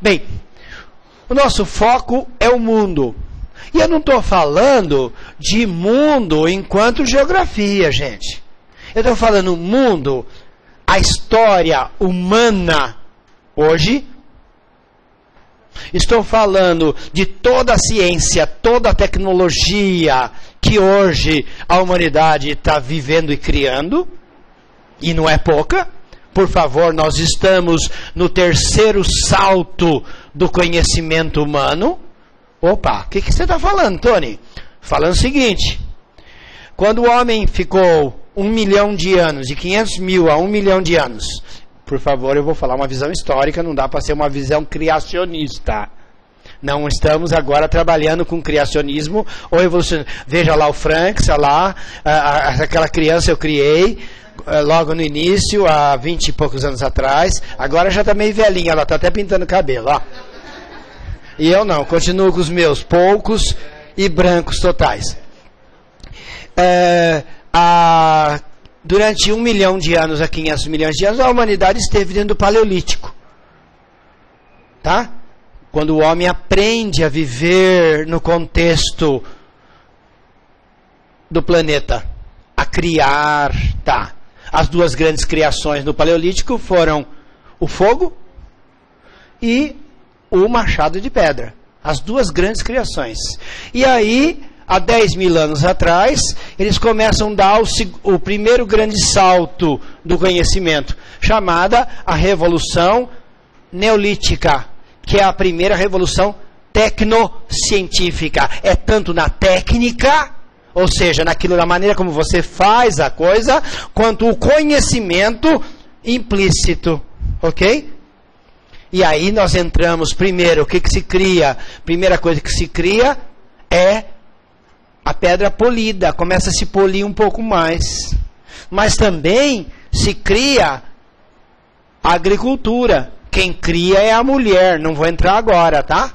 Bem, o nosso foco é o mundo. E eu não estou falando de mundo enquanto geografia, gente. Eu estou falando mundo, a história humana hoje. Estou falando de toda a ciência, toda a tecnologia que hoje a humanidade está vivendo e criando. E não é pouca. Por favor, nós estamos no terceiro salto do conhecimento humano. Opa, o que você está falando, Tony? Falando o seguinte: quando o homem ficou 1 milhão de anos, de 500 mil a 1 milhão de anos, por favor, eu vou falar uma visão histórica, não dá para ser uma visão criacionista. Não estamos agora trabalhando com criacionismo ou evolucionismo. Veja lá o Frank, lá, aquela criança eu criei logo no início, há 20 e poucos anos atrás. Agora já está meio velhinha, ela está até pintando cabelo, ó. E eu não, continuo com os meus poucos e brancos totais. Durante 1 milhão de anos a 500 milhões de anos, a humanidade esteve dentro do Paleolítico. Tá? Quando o homem aprende a viver no contexto do planeta, a criar, tá? As duas grandes criações no Paleolítico foram o fogo e o machado de pedra. As duas grandes criações. E aí, há 10 mil anos atrás, eles começam a dar o primeiro grande salto do conhecimento, chamada a Revolução Neolítica, que é a primeira revolução tecnocientífica. É tanto na técnica, ou seja, na maneira como você faz a coisa, quanto o conhecimento implícito. Ok? E aí nós entramos, primeiro, o que se cria? Primeira coisa que se cria é a pedra polida, começa a se polir um pouco mais. Mas também se cria a agricultura. Quem cria é a mulher, não vou entrar agora, tá?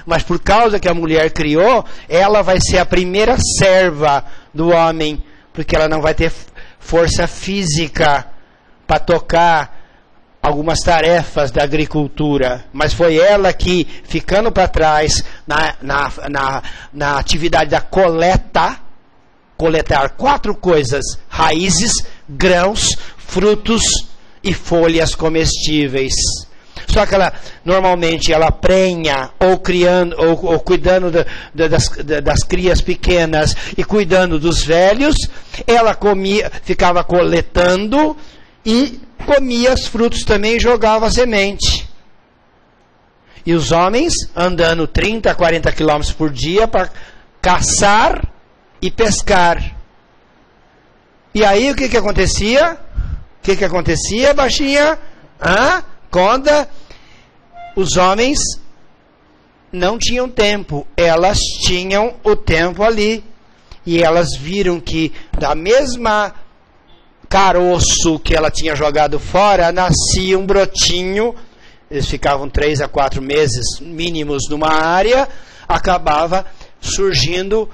Mas por causa que a mulher criou, ela vai ser a primeira serva do homem, porque ela não vai ter força física para tocar algumas tarefas da agricultura, mas foi ela que, ficando para trás na atividade da coletar 4 coisas: raízes, grãos, frutos e folhas comestíveis. Só que ela, normalmente, ela prenha, ou criando, ou cuidando das crias pequenas e cuidando dos velhos, ela ficava coletando e comia os frutos também e jogava a semente. E os homens andando 30, 40 quilômetros por dia para caçar e pescar. E aí o que acontecia? O que acontecia, baixinha? Quando os homens não tinham tempo, elas tinham o tempo ali. E elas viram que da mesma caroço que ela tinha jogado fora, nascia um brotinho. Eles ficavam 3 a 4 meses mínimos numa área, acabava surgindo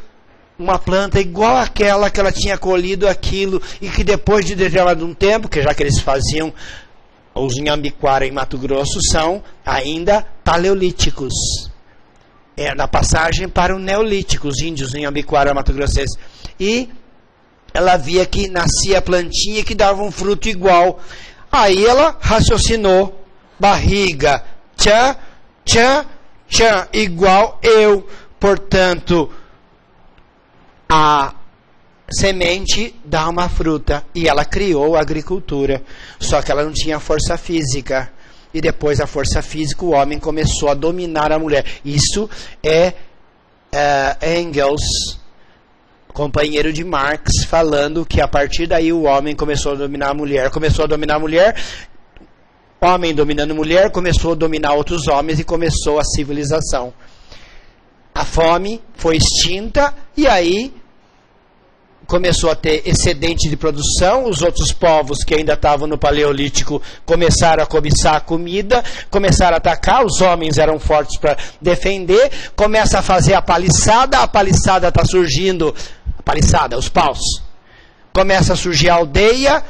uma planta igual àquela que ela tinha colhido aquilo, e que depois de determinado um tempo, que já que eles faziam, os Inhambiquara em Mato Grosso são ainda paleolíticos. É na passagem para o Neolítico, os índios Inhambiquara Mato Grossense. E ela via que nascia a plantinha que dava um fruto igual. Aí ela raciocinou: barriga, tchan, tchan, tchan, igual eu. Portanto, a semente dá uma fruta. E ela criou a agricultura. Só que ela não tinha força física. E depois a força física, o homem começou a dominar a mulher. Isso é Engels, companheiro de Marx, falando que a partir daí o homem começou a dominar a mulher. Começou a dominar a mulher, homem dominando mulher, começou a dominar outros homens e começou a civilização. A fome foi extinta e aí começou a ter excedente de produção. Os outros povos que ainda estavam no Paleolítico começaram a cobiçar a comida, começaram a atacar. Os homens eram fortes para defender. Começa a fazer a paliçada está surgindo. A paliçada, os paus. Começa a surgir a aldeia,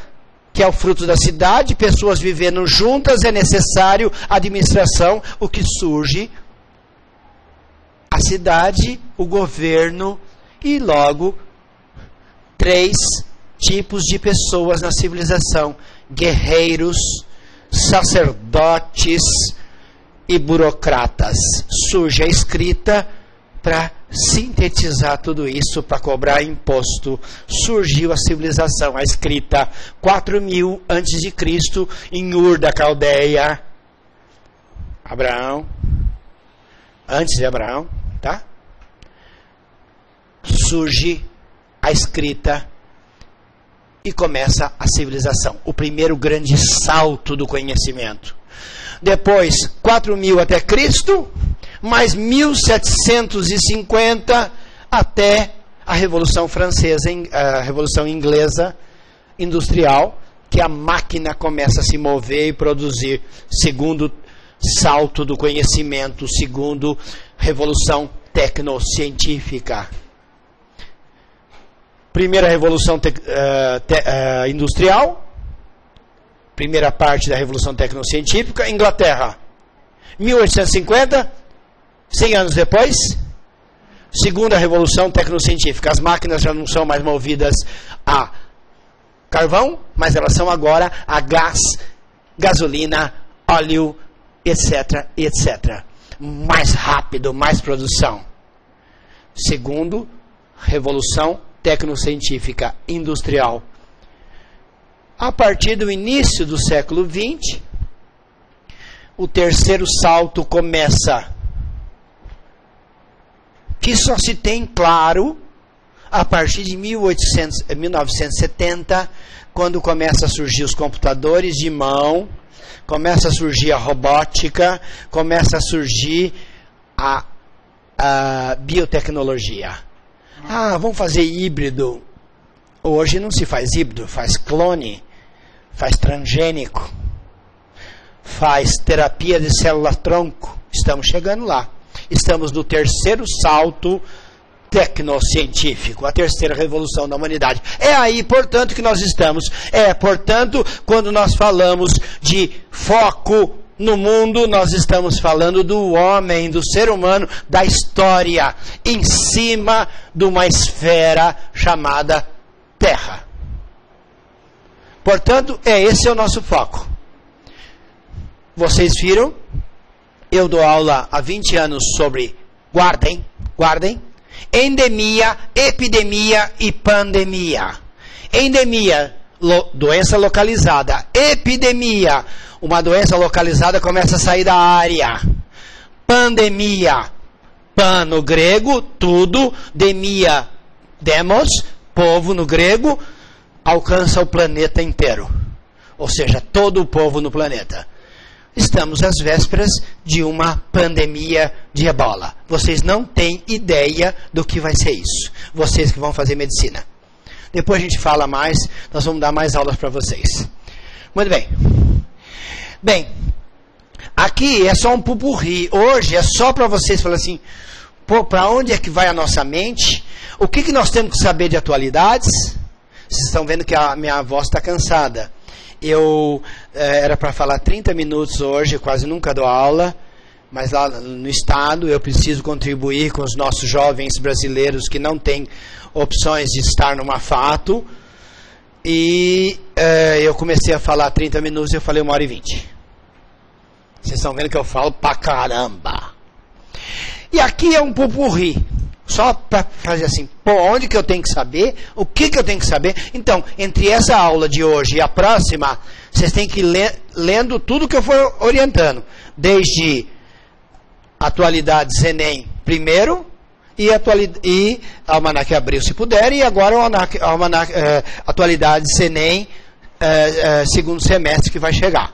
que é o fruto da cidade, pessoas vivendo juntas, é necessário administração, o que surge a cidade, o governo e logo 3 tipos de pessoas na civilização: guerreiros, sacerdotes e burocratas. Surge a escrita para sintetizar tudo isso, para cobrar imposto. Surgiu a civilização, a escrita, 4000 a.C., em Ur da Caldeia. Abraão, antes de Abraão, tá? Surge a escrita e começa a civilização, o primeiro grande salto do conhecimento. Depois, 4000 até Cristo, mais 1750 até a Revolução Francesa, a Revolução Inglesa Industrial, que a máquina começa a se mover e produzir, segundo salto do conhecimento, segundo Revolução Tecnocientífica. Primeira Revolução Industrial, primeira parte da Revolução Tecnocientífica, Inglaterra, 1850, 100 anos depois, segunda Revolução Tecnocientífica. As máquinas já não são mais movidas a carvão, mas elas são agora a gás, gasolina, óleo, etc, etc. Mais rápido, mais produção. Segundo, Revolução Tecnocientífica Industrial. A partir do início do século XX, o terceiro salto começa, que só se tem claro a partir de 1970, quando começa a surgir os computadores de mão, começa a surgir a robótica, começa a surgir a biotecnologia. Vamos fazer híbrido. Hoje não se faz híbrido, faz clone, faz transgênico, faz terapia de célula-tronco. Estamos chegando lá. Estamos no terceiro salto tecnocientífico, a terceira revolução da humanidade. É aí, portanto, que nós estamos. Portanto, quando nós falamos de foco no mundo, nós estamos falando do homem, do ser humano, da história, em cima de uma esfera chamada Terra. Portanto, esse é o nosso foco. Vocês viram? Eu dou aula há 20 anos sobre, guardem, endemia, epidemia e pandemia. Endemia, doença localizada. Epidemia, uma doença localizada começa a sair da área. Pandemia, pan no grego, tudo, demia, demos, povo no grego, alcança o planeta inteiro. Ou seja, todo o povo no planeta. Estamos às vésperas de uma pandemia de ebola. Vocês não têm ideia do que vai ser isso. Vocês que vão fazer medicina. Depois a gente fala mais, nós vamos dar mais aulas para vocês. Muito bem. Bem, aqui é só um pupurri. Hoje é só para vocês falarem assim, para onde é que vai a nossa mente? O que nós temos que saber de atualidades? Vocês estão vendo que a minha voz está cansada. Eu era para falar 30 minutos hoje, quase nunca dou aula, mas lá no estado eu preciso contribuir com os nossos jovens brasileiros que não têm opções de estar no Mafato. E eu comecei a falar 30 minutos e eu falei 1h20. Vocês estão vendo que eu falo pra caramba. E aqui é um pupurri. Só para fazer assim, onde que eu tenho que saber? O que eu tenho que saber? Então, entre essa aula de hoje e a próxima, vocês têm que ir lendo tudo que eu for orientando. Desde atualidades Enem primeiro, e Almanac Abril se puder, e agora o atualidades Enem segundo semestre que vai chegar.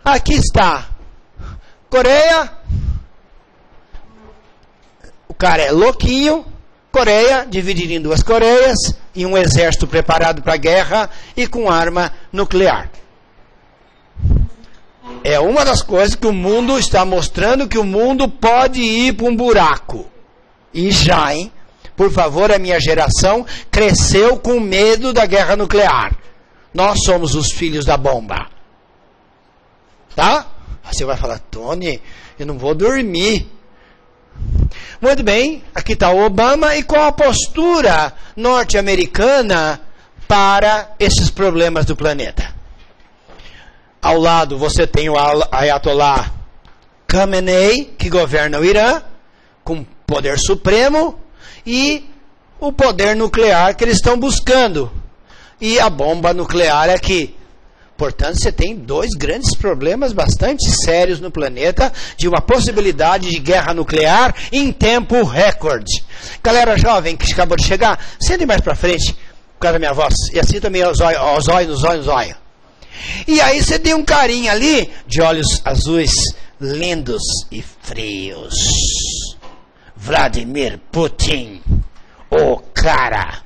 Aqui está Coreia. O cara é louquinho, Coreia, dividida em 2 Coreias, e um exército preparado para a guerra e com arma nuclear. É uma das coisas que o mundo está mostrando, que o mundo pode ir para um buraco. E já, hein? Por favor, a minha geração cresceu com medo da guerra nuclear. Nós somos os filhos da bomba. Tá? Aí você vai falar, Tony, eu não vou dormir. Muito bem, aqui está o Obama e qual a postura norte-americana para esses problemas do planeta? Ao lado você tem o Ayatollah Khamenei, que governa o Irã, com poder supremo, e o poder nuclear que eles estão buscando. E a bomba nuclear aqui. Portanto, você tem dois grandes problemas bastante sérios no planeta de uma possibilidade de guerra nuclear em tempo recorde. Galera jovem que acabou de chegar, sente mais para frente, por causa da minha voz, e assim também os olhos. E aí você tem um carinha ali, de olhos azuis, lindos e frios. Vladimir Putin, o cara.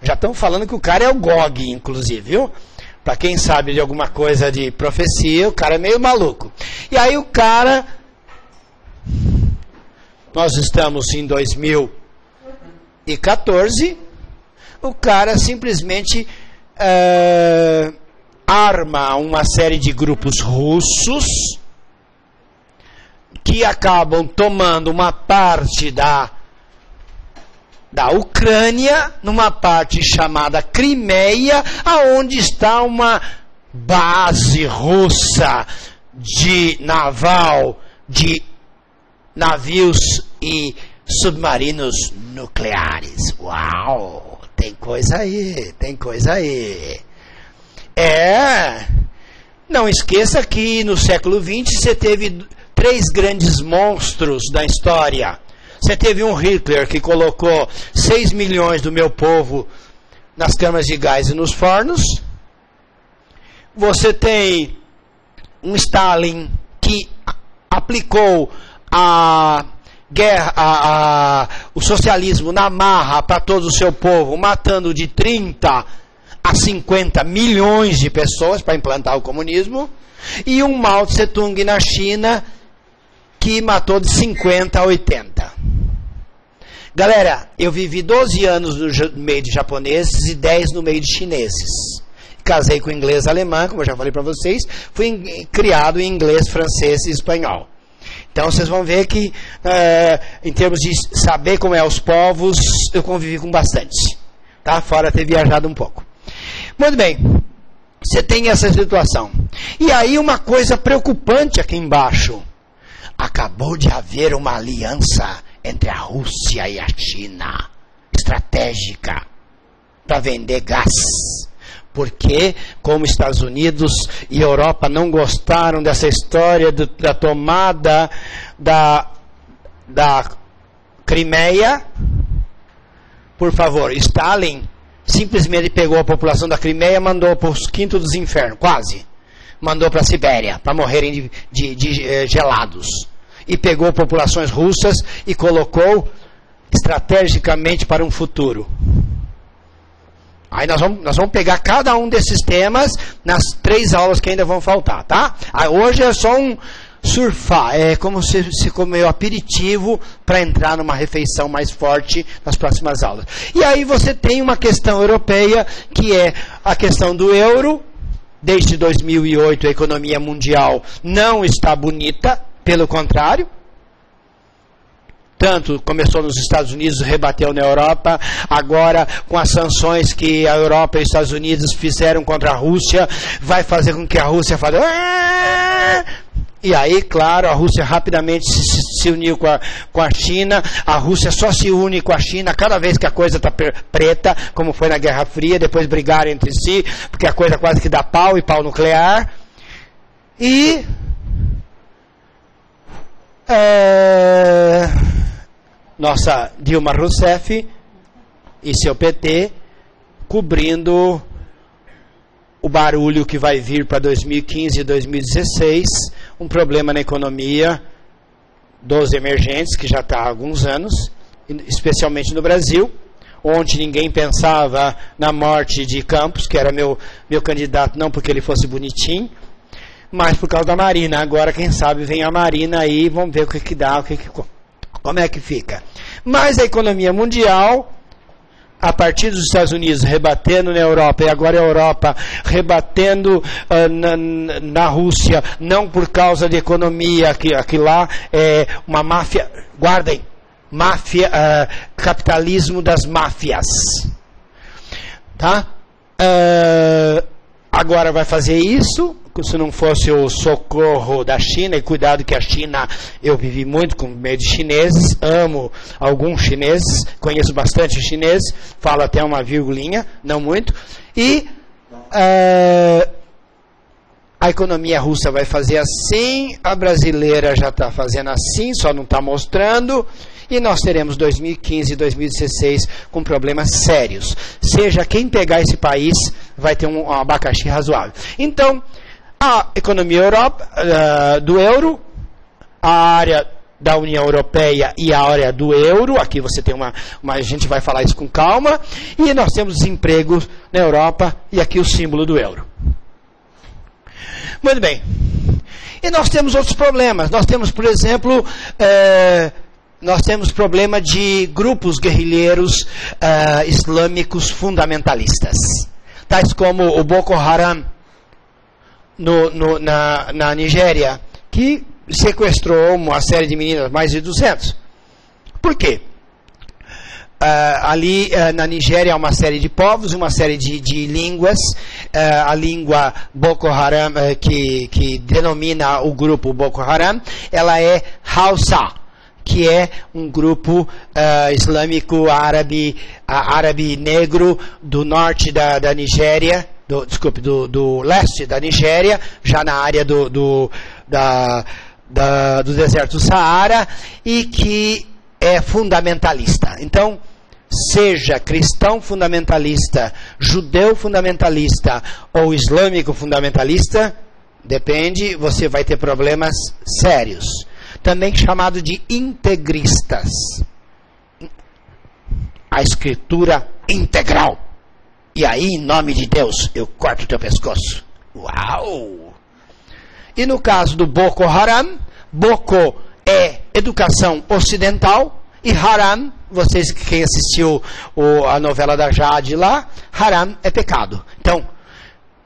Já estão falando que o cara é o Gog, inclusive, viu? Para quem sabe de alguma coisa de profecia, o cara é meio maluco. E aí o cara... Nós estamos em 2014. O cara simplesmente arma uma série de grupos russos que acabam tomando uma parte da Ucrânia, numa parte chamada Crimeia, aonde está uma base russa de naval, de navios e submarinos nucleares. Uau! Tem coisa aí. Não esqueça que no século XX você teve 3 grandes monstros da história. Você teve um Hitler que colocou 6 milhões do meu povo nas câmaras de gás e nos fornos. Você tem um Stalin que aplicou o socialismo na marra para todo o seu povo, matando de 30 a 50 milhões de pessoas para implantar o comunismo. E um Mao Tse Tung na China que matou de 50 a 80. Galera, eu vivi 12 anos no meio de japoneses e 10 no meio de chineses. Casei com inglês e alemã, como eu já falei para vocês. Fui criado em inglês, francês e espanhol. Então vocês vão ver que, em termos de saber como é os povos, eu convivi com bastante. Tá? Fora ter viajado um pouco. Muito bem. Você tem essa situação. E aí uma coisa preocupante aqui embaixo. Acabou de haver uma aliança entre a Rússia e a China, estratégica, para vender gás. Porque, como Estados Unidos e Europa não gostaram dessa história da tomada da Crimeia, por favor, Stalin simplesmente pegou a população da Crimeia e mandou para os quintos dos infernos, quase. Mandou para a Sibéria, para morrerem de gelados. E pegou populações russas e colocou estrategicamente para um futuro. Aí nós vamos pegar cada um desses temas nas 3 aulas que ainda vão faltar, tá? Aí hoje é só um surfar, é como se comer aperitivo para entrar numa refeição mais forte nas próximas aulas. E aí você tem uma questão europeia, que é a questão do euro. Desde 2008 a economia mundial não está bonita. Pelo contrário, tanto começou nos Estados Unidos, rebateu na Europa, agora com as sanções que a Europa e os Estados Unidos fizeram contra a Rússia, vai fazer com que a Rússia fale... E aí, claro, a Rússia rapidamente se uniu com a China, a Rússia só se une com a China cada vez que a coisa está preta, como foi na Guerra Fria, depois brigaram entre si, porque a coisa quase que dá pau e pau nuclear. E... nossa Dilma Rousseff e seu PT cobrindo o barulho que vai vir para 2015 e 2016, um problema na economia dos emergentes, que já está há alguns anos, especialmente no Brasil, onde ninguém pensava na morte de Campos, que era meu candidato, não porque ele fosse bonitinho, mas por causa da Marina. Agora, quem sabe, vem a Marina aí, vamos ver o que dá, como é que fica. Mas a economia mundial a partir dos Estados Unidos rebatendo na Europa, e agora a Europa rebatendo na Rússia, não por causa de economia, que lá é uma máfia, guardem, máfia, capitalismo das máfias, tá? Agora vai fazer isso, se não fosse o socorro da China, e cuidado que a China, eu vivi muito com meio de chineses, amo alguns chineses, conheço bastante chineses, falo até uma virgulinha, não muito, e a economia russa vai fazer assim, a brasileira já está fazendo assim, só não está mostrando, e nós teremos 2015 e 2016 com problemas sérios. Seja quem pegar esse país, vai ter um abacaxi razoável. Então, a economia do euro, a área da União Europeia e a área do euro, aqui você tem a gente vai falar isso com calma, e nós temos desemprego na Europa, e aqui o símbolo do euro. Muito bem. E nós temos outros problemas. Nós temos, por exemplo, nós temos problema de grupos guerrilheiros islâmicos fundamentalistas, tais como o Boko Haram na Nigéria, que sequestrou uma série de meninas, mais de 200. Por quê? Ali na Nigéria há uma série de povos, uma série de línguas. A língua Boko Haram, que denomina o grupo Boko Haram, ela é Hausa, que é um grupo islâmico árabe negro do norte da Nigéria, do leste da Nigéria, já na área do deserto do Saara, e que é fundamentalista. Então, seja cristão fundamentalista, judeu fundamentalista ou islâmico fundamentalista, depende, você vai ter problemas sérios. Também chamado de integristas. A escritura integral. E aí, em nome de Deus, eu corto o teu pescoço. Uau! E no caso do Boko Haram, Boko é educação ocidental, e Haram, vocês quem assistiu a novela da Jade lá, Haram é pecado. Então,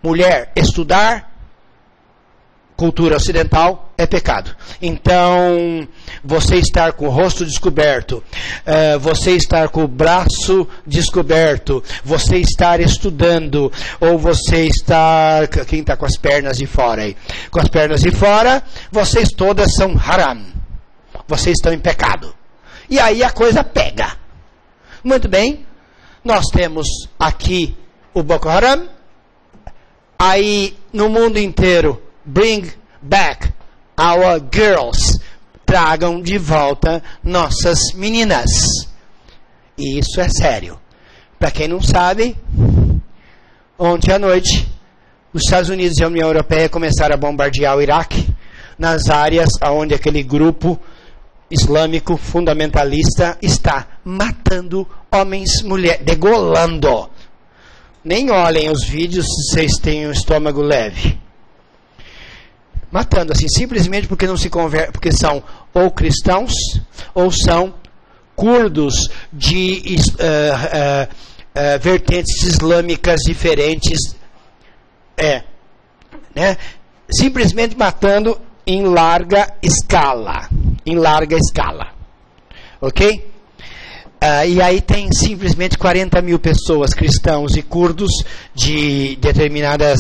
mulher estudar cultura ocidental é pecado. Então, você estar com o rosto descoberto, você estar com o braço descoberto, você estar estudando, ou você estar, quem está com as pernas de fora aí? Com as pernas de fora, vocês todas são haram. Vocês estão em pecado. E aí a coisa pega. Muito bem, nós temos aqui o Boko Haram, aí no mundo inteiro, bring back our girls, tragam de volta nossas meninas. E isso é sério. Para quem não sabe, ontem à noite, os Estados Unidos e a União Europeia começaram a bombardear o Iraque, nas áreas onde aquele grupo islâmico fundamentalista está matando homens, mulheres, degolando. Nem olhem os vídeos se vocês têm um estômago leve. Matando assim, simplesmente porque não se convertem, porque são ou cristãos ou são curdos de vertentes islâmicas diferentes, né? Simplesmente matando em larga escala, ok? E aí tem simplesmente 40 mil pessoas, cristãos e curdos de determinadas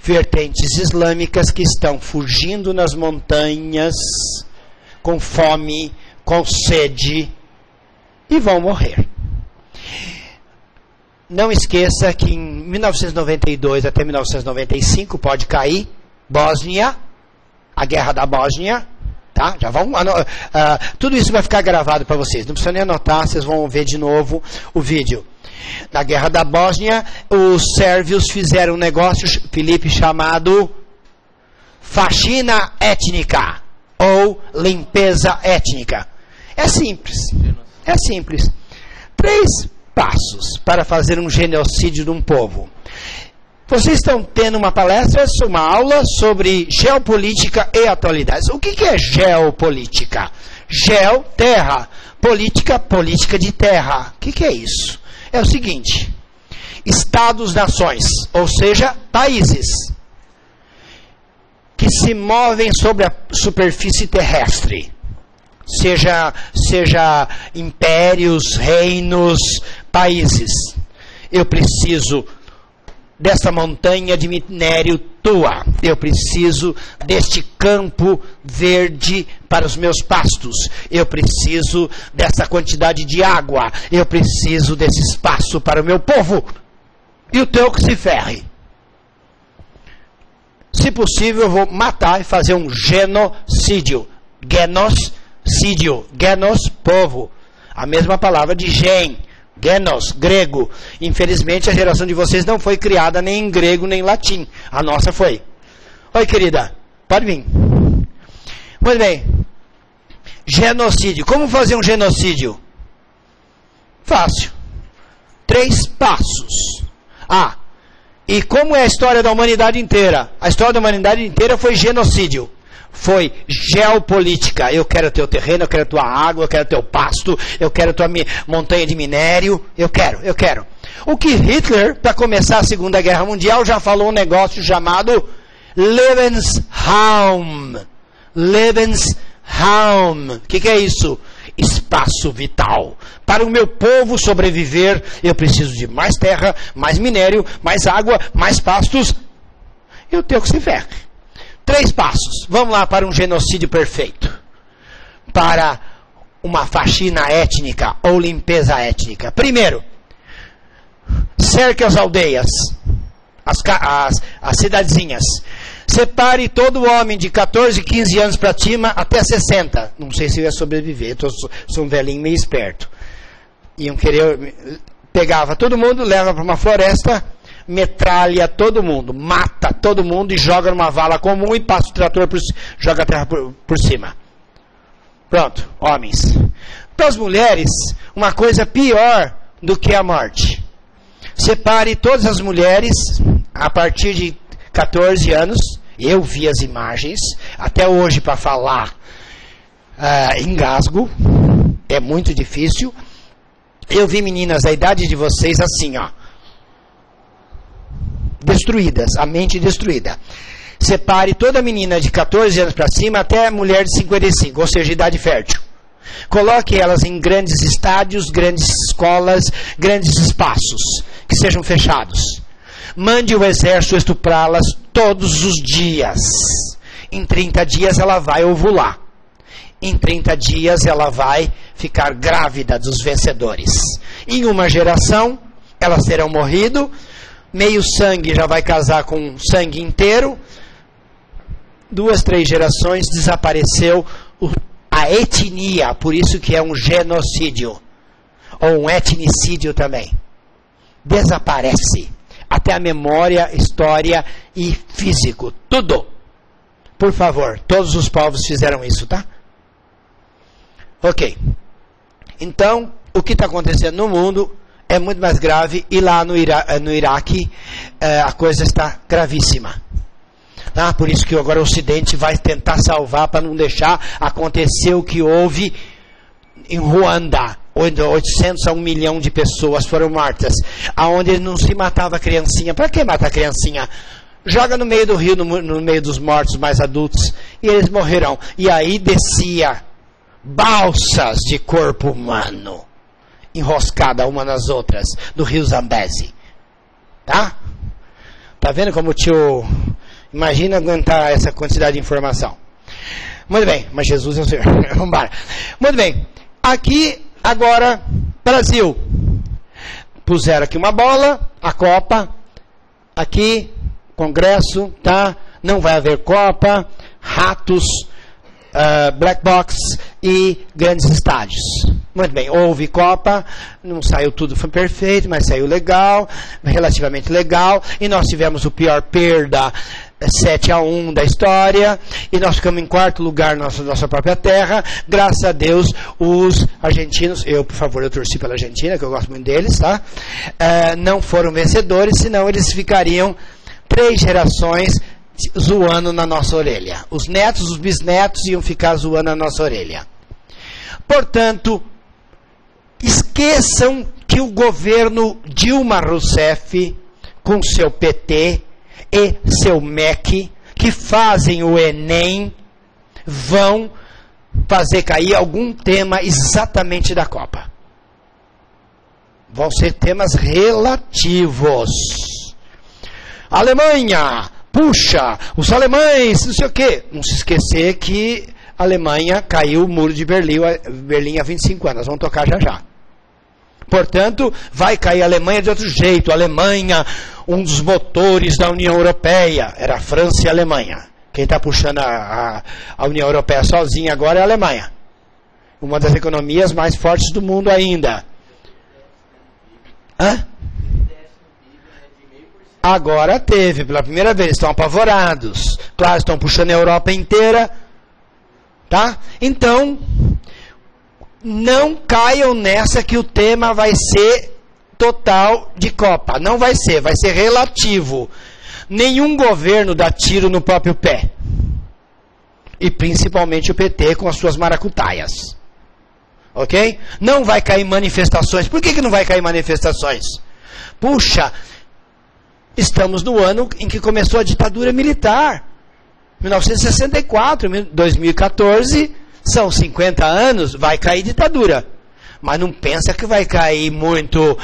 vertentes islâmicas que estão fugindo nas montanhas com fome, com sede e vão morrer. Não esqueça que em 1992 até 1995 pode cair Bósnia, a guerra da Bósnia. Tá? Já vão, tudo isso vai ficar gravado para vocês. Não precisa nem anotar, vocês vão ver de novo o vídeo. Na Guerra da Bósnia, os sérvios fizeram um negócio, Felipe, chamado faxina étnica ou limpeza étnica. É simples. 3 passos para fazer um genocídio de um povo. Vocês estão tendo uma palestra, uma aula sobre geopolítica e atualidades. O que é geopolítica? Geo, terra. Política, política de terra. O que é isso? É o seguinte: Estados-nações, ou seja, países que se movem sobre a superfície terrestre. Seja impérios, reinos, países. Eu preciso dessa montanha de minério tua. Eu preciso deste campo verde para os meus pastos. Eu preciso dessa quantidade de água. Eu preciso desse espaço para o meu povo. E o teu que se ferre. Se possível, eu vou matar e fazer um genocídio. Genocídio. Genos, povo. A mesma palavra de gen. Genos, grego. Infelizmente, a geração de vocês não foi criada nem em grego, nem em latim. A nossa foi. Oi, querida. Pode vir. Muito bem. Genocídio. Como fazer um genocídio? Fácil. 3 passos. E como é a história da humanidade inteira? A história da humanidade inteira foi genocídio. Foi geopolítica. Eu quero teu terreno, eu quero tua água, eu quero teu pasto, eu quero tua montanha de minério. Eu quero. O que Hitler, para começar a Segunda Guerra Mundial, já falou um negócio chamado Lebensraum. Lebensraum. O que é isso? Espaço vital. Para o meu povo sobreviver, eu preciso de mais terra, mais minério, mais água, mais pastos. E o teu que se ferre. 3 passos. Vamos lá para um genocídio perfeito. Para uma faxina étnica ou limpeza étnica. Primeiro, cerque as aldeias, as cidadezinhas. Separe todo homem de 14, 15 anos para cima até 60. Não sei se eu ia sobreviver, sou um velhinho meio esperto. Iam querer, pegava todo mundo, leva para uma floresta, metralha todo mundo, mata todo mundo e joga numa vala comum e passa o trator, joga a terra por cima. Pronto, homens. Para as mulheres, uma coisa pior do que a morte. Separe todas as mulheres a partir de 14 anos, eu vi as imagens, até hoje para falar engasgo, é muito difícil. Eu vi meninas da idade de vocês assim, destruídas, a mente destruída. Separe toda menina de 14 anos para cima até mulher de 55, ou seja, idade fértil. Coloque elas em grandes estádios, grandes escolas, grandes espaços, que sejam fechados. Mande o exército estuprá-las todos os dias. Em 30 dias ela vai ovular. Em 30 dias ela vai ficar grávida dos vencedores. Em uma geração, elas terão morrido. Meio sangue já vai casar com sangue inteiro. 2, 3 gerações desapareceu a etnia. Por isso que é um genocídio. Ou um etnicídio também. Desaparece. Até a memória, história e físico. Tudo. Por favor, todos os povos fizeram isso, tá? Ok. Então, o que está acontecendo no mundo é muito mais grave. E lá no Iraque, a coisa está gravíssima. Tá? Por isso que agora o Ocidente vai tentar salvar para não deixar acontecer o que houve em Ruanda. 800 a 1 milhão de pessoas foram mortas, aonde não se matava criancinha. Para que matar criancinha? Joga no meio do rio, no meio dos mortos mais adultos, e eles morrerão. E aí descia balsas de corpo humano, enroscada uma nas outras, do rio Zambeze. Tá? Tá vendo como o tio... Imagina aguentar essa quantidade de informação. Muito bem, mas Jesus é o Senhor. Vamos embora. Muito bem, aqui... Agora, Brasil. Puseram aqui uma bola, a Copa. Aqui, Congresso, tá? Não vai haver Copa, ratos, black box e grandes estádios. Muito bem, houve Copa, não saiu tudo, foi perfeito, mas saiu legal, relativamente legal. E nós tivemos o pior perda, 7-1 da história, e nós ficamos em 4º lugar na nossa própria terra. Graças a Deus, os argentinos, por favor, eu torci pela Argentina, que eu gosto muito deles, tá? Não foram vencedores, senão eles ficariam 3 gerações zoando na nossa orelha. Os netos, os bisnetos iam ficar zoando na nossa orelha. Portanto, esqueçam que o governo Dilma Rousseff, com seu PT e seu MEC, que fazem o Enem, vão fazer cair algum tema exatamente da Copa. Vão ser temas relativos. Alemanha, puxa, os alemães, não sei o quê. Não se esquecer que a Alemanha caiu o muro de Berlim há 25 anos. Nós vamos tocar já já. Portanto, vai cair a Alemanha de outro jeito. A Alemanha, um dos motores da União Europeia, era a França e a Alemanha. Quem está puxando a União Europeia sozinha agora é a Alemanha. Uma das economias mais fortes do mundo ainda. Hã? Agora teve, pela primeira vez, estão apavorados. Claro, estão puxando a Europa inteira. Tá? Então, não caiam nessa que o tema vai ser total de Copa. Não vai ser relativo. Nenhum governo dá tiro no próprio pé. E principalmente o PT com as suas maracutaias. Ok? Não vai cair manifestações. Por que não vai cair manifestações? Puxa, estamos no ano em que começou a ditadura militar. 1964, 2014, são 50 anos, vai cair ditadura. Mas não pensa que vai cair muito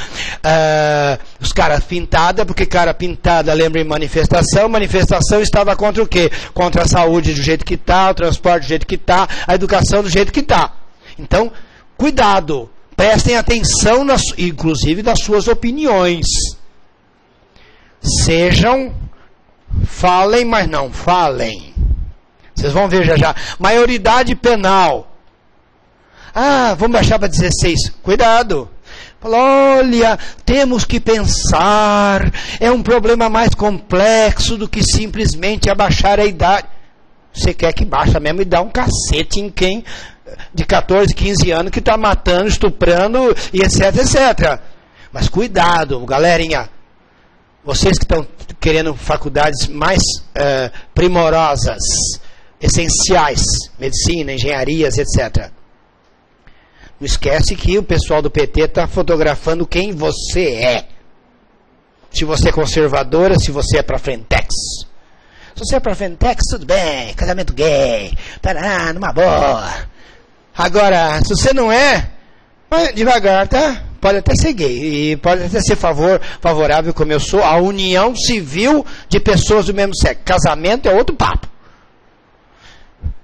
os caras pintada, porque cara pintada lembra em manifestação. Manifestação estava contra o quê? Contra a saúde do jeito que está, o transporte do jeito que está, a educação do jeito que está. Então, cuidado, prestem atenção, inclusive das suas opiniões. Falem, mas não falem. Vocês vão ver já já. Maioridade penal. Ah, vamos baixar para 16. Cuidado. Olha, temos que pensar. É um problema mais complexo do que simplesmente abaixar a idade. Você quer que baixa mesmo e dá um cacete em quem de 14, 15 anos que está matando, estuprando e etc, etc. Mas cuidado, galerinha. Vocês que estão querendo faculdades mais primorosas, essenciais, medicina, engenharias, etc. Não esquece que o pessoal do PT está fotografando quem você é. Se você é conservadora, se você é para Frentex. Se você é para Frentex, tudo bem, casamento gay, tará, numa boa. Agora, se você não é, vai devagar, tá? Pode até ser gay, e pode até ser favorável, como eu sou, à união civil de pessoas do mesmo sexo. Casamento é outro papo.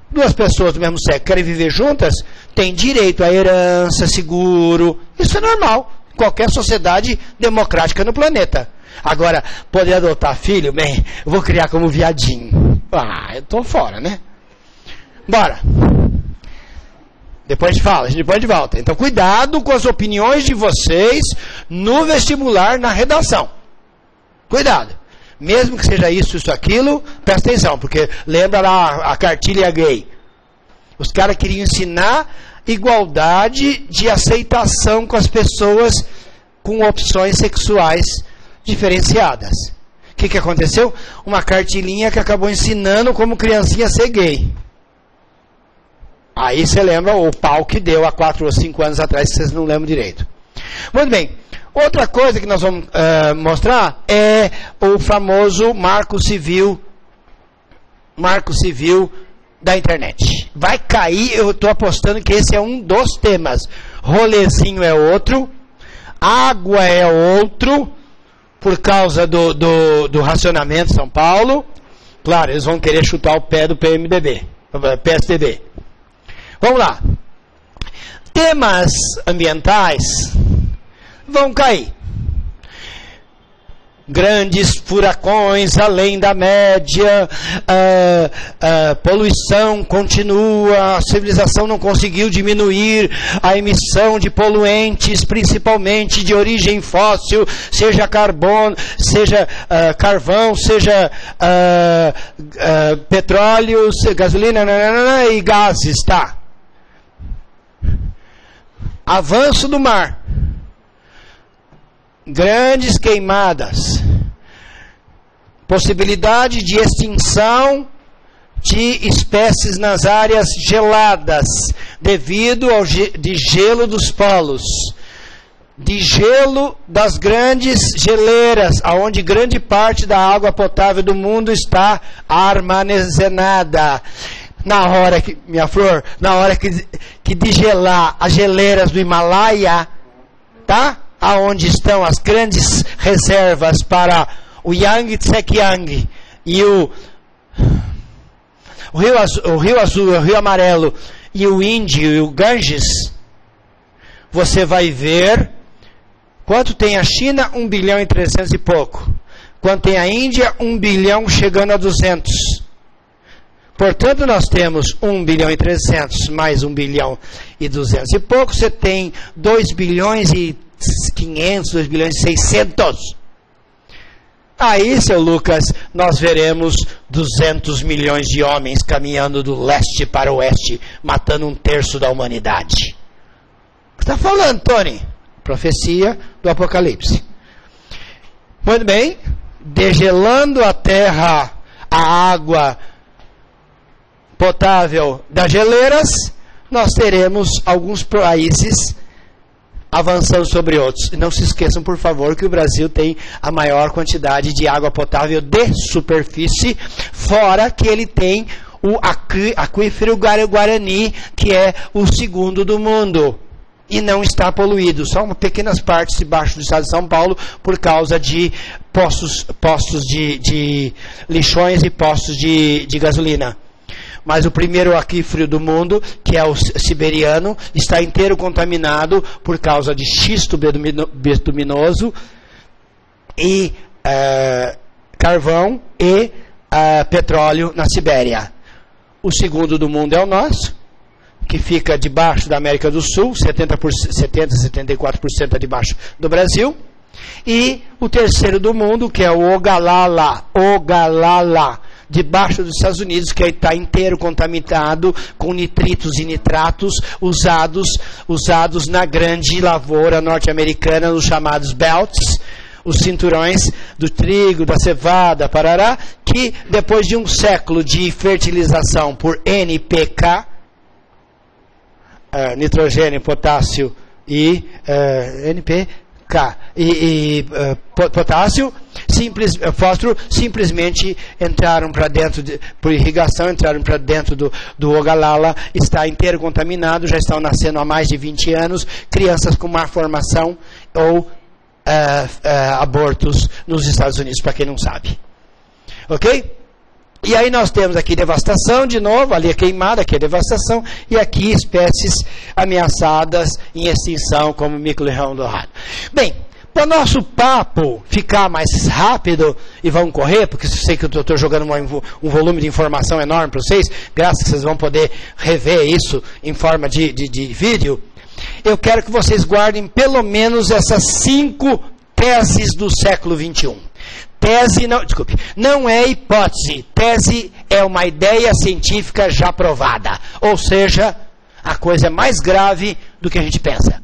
Duas pessoas do mesmo sexo querem viver juntas, têm direito à herança, seguro. Isso é normal. Qualquer sociedade democrática no planeta. Agora, poder adotar filho, bem, eu vou criar como viadinho. Ah, eu tô fora, né? Bora. Depois a gente fala, a gente depois de volta. Então, cuidado com as opiniões de vocês no vestibular, na redação. Cuidado. Mesmo que seja isso, aquilo, presta atenção, porque lembra lá a cartilha gay. Os caras queriam ensinar igualdade de aceitação com as pessoas com opções sexuais diferenciadas. O que aconteceu? Uma cartilhinha que acabou ensinando como criancinha a ser gay. Aí você lembra o pau que deu há 4 ou 5 anos atrás, que vocês não lembram direito. Muito bem. Outra coisa que nós vamos mostrar é o famoso marco civil da internet. Vai cair, eu estou apostando que esse é um dos temas. Rolezinho é outro, água é outro, por causa do racionamento São Paulo. Claro, eles vão querer chutar o pé do PSDB. Vamos lá. Temas ambientais vão cair. Grandes furacões além da média, poluição continua, a civilização não conseguiu diminuir a emissão de poluentes, principalmente de origem fóssil, seja carbono, seja carvão, seja petróleo, gasolina e gases, tá? Avanço do mar. Grandes queimadas, possibilidade de extinção de espécies nas áreas geladas, devido ao de gelo dos polos, de gelo das grandes geleiras, onde grande parte da água potável do mundo está armazenada. Na hora que, minha flor, na hora que degelar as geleiras do Himalaia, tá? Aonde estão as grandes reservas para o Yangtze-Kiang e o Rio Azul, o Rio Amarelo e o Índio e o Ganges, você vai ver quanto tem a China, 1 bilhão e 300 e pouco. Quanto tem a Índia, 1 bilhão chegando a 200. Portanto, nós temos 1 bilhão e 300 mais 1 bilhão e 200 e pouco. Você tem 2 bilhões e 500, 2 bilhões e 600. Aí, seu Lucas, nós veremos 200 milhões de homens caminhando do leste para o oeste, matando 1/3 da humanidade. O que está falando, Tony? Profecia do Apocalipse. Muito bem, degelando a terra, a água potável das geleiras, nós teremos alguns países avançando sobre outros. E não se esqueçam, por favor, que o Brasil tem a maior quantidade de água potável de superfície, fora que ele tem o aquífero Guarani, que é o segundo do mundo. E não está poluído, só pequenas partes debaixo do estado de São Paulo, por causa de postos de lixões e postos de gasolina. Mas o primeiro aquífero do mundo, que é o siberiano, está inteiro contaminado por causa de xisto bituminoso e carvão e petróleo na Sibéria. O segundo do mundo é o nosso, que fica debaixo da América do Sul, 74% é debaixo do Brasil. E o terceiro do mundo, que é o Ogallala, debaixo dos Estados Unidos, que está inteiro contaminado com nitritos e nitratos usados na grande lavoura norte-americana, nos chamados belts, os cinturões do trigo, da cevada, parará, que depois de um século de fertilização por NPK, nitrogênio, potássio e potássio, fósforo, simplesmente entraram para dentro, por irrigação, entraram para dentro do Ogallala, está inteiro contaminado, já estão nascendo há mais de 20 anos, crianças com má formação ou abortos nos Estados Unidos, para quem não sabe. Ok? E aí nós temos aqui devastação de novo, ali é queimada, aqui é devastação, e aqui espécies ameaçadas em extinção, como o mico-leão dourado. Bem, para o nosso papo ficar mais rápido, e vamos correr, porque eu sei que eu estou jogando um volume de informação enorme para vocês, graças que vocês vão poder rever isso em forma de vídeo, eu quero que vocês guardem pelo menos essas 5 teses do século XXI. Tese, não é hipótese. Tese é uma ideia científica já provada. Ou seja, a coisa é mais grave do que a gente pensa.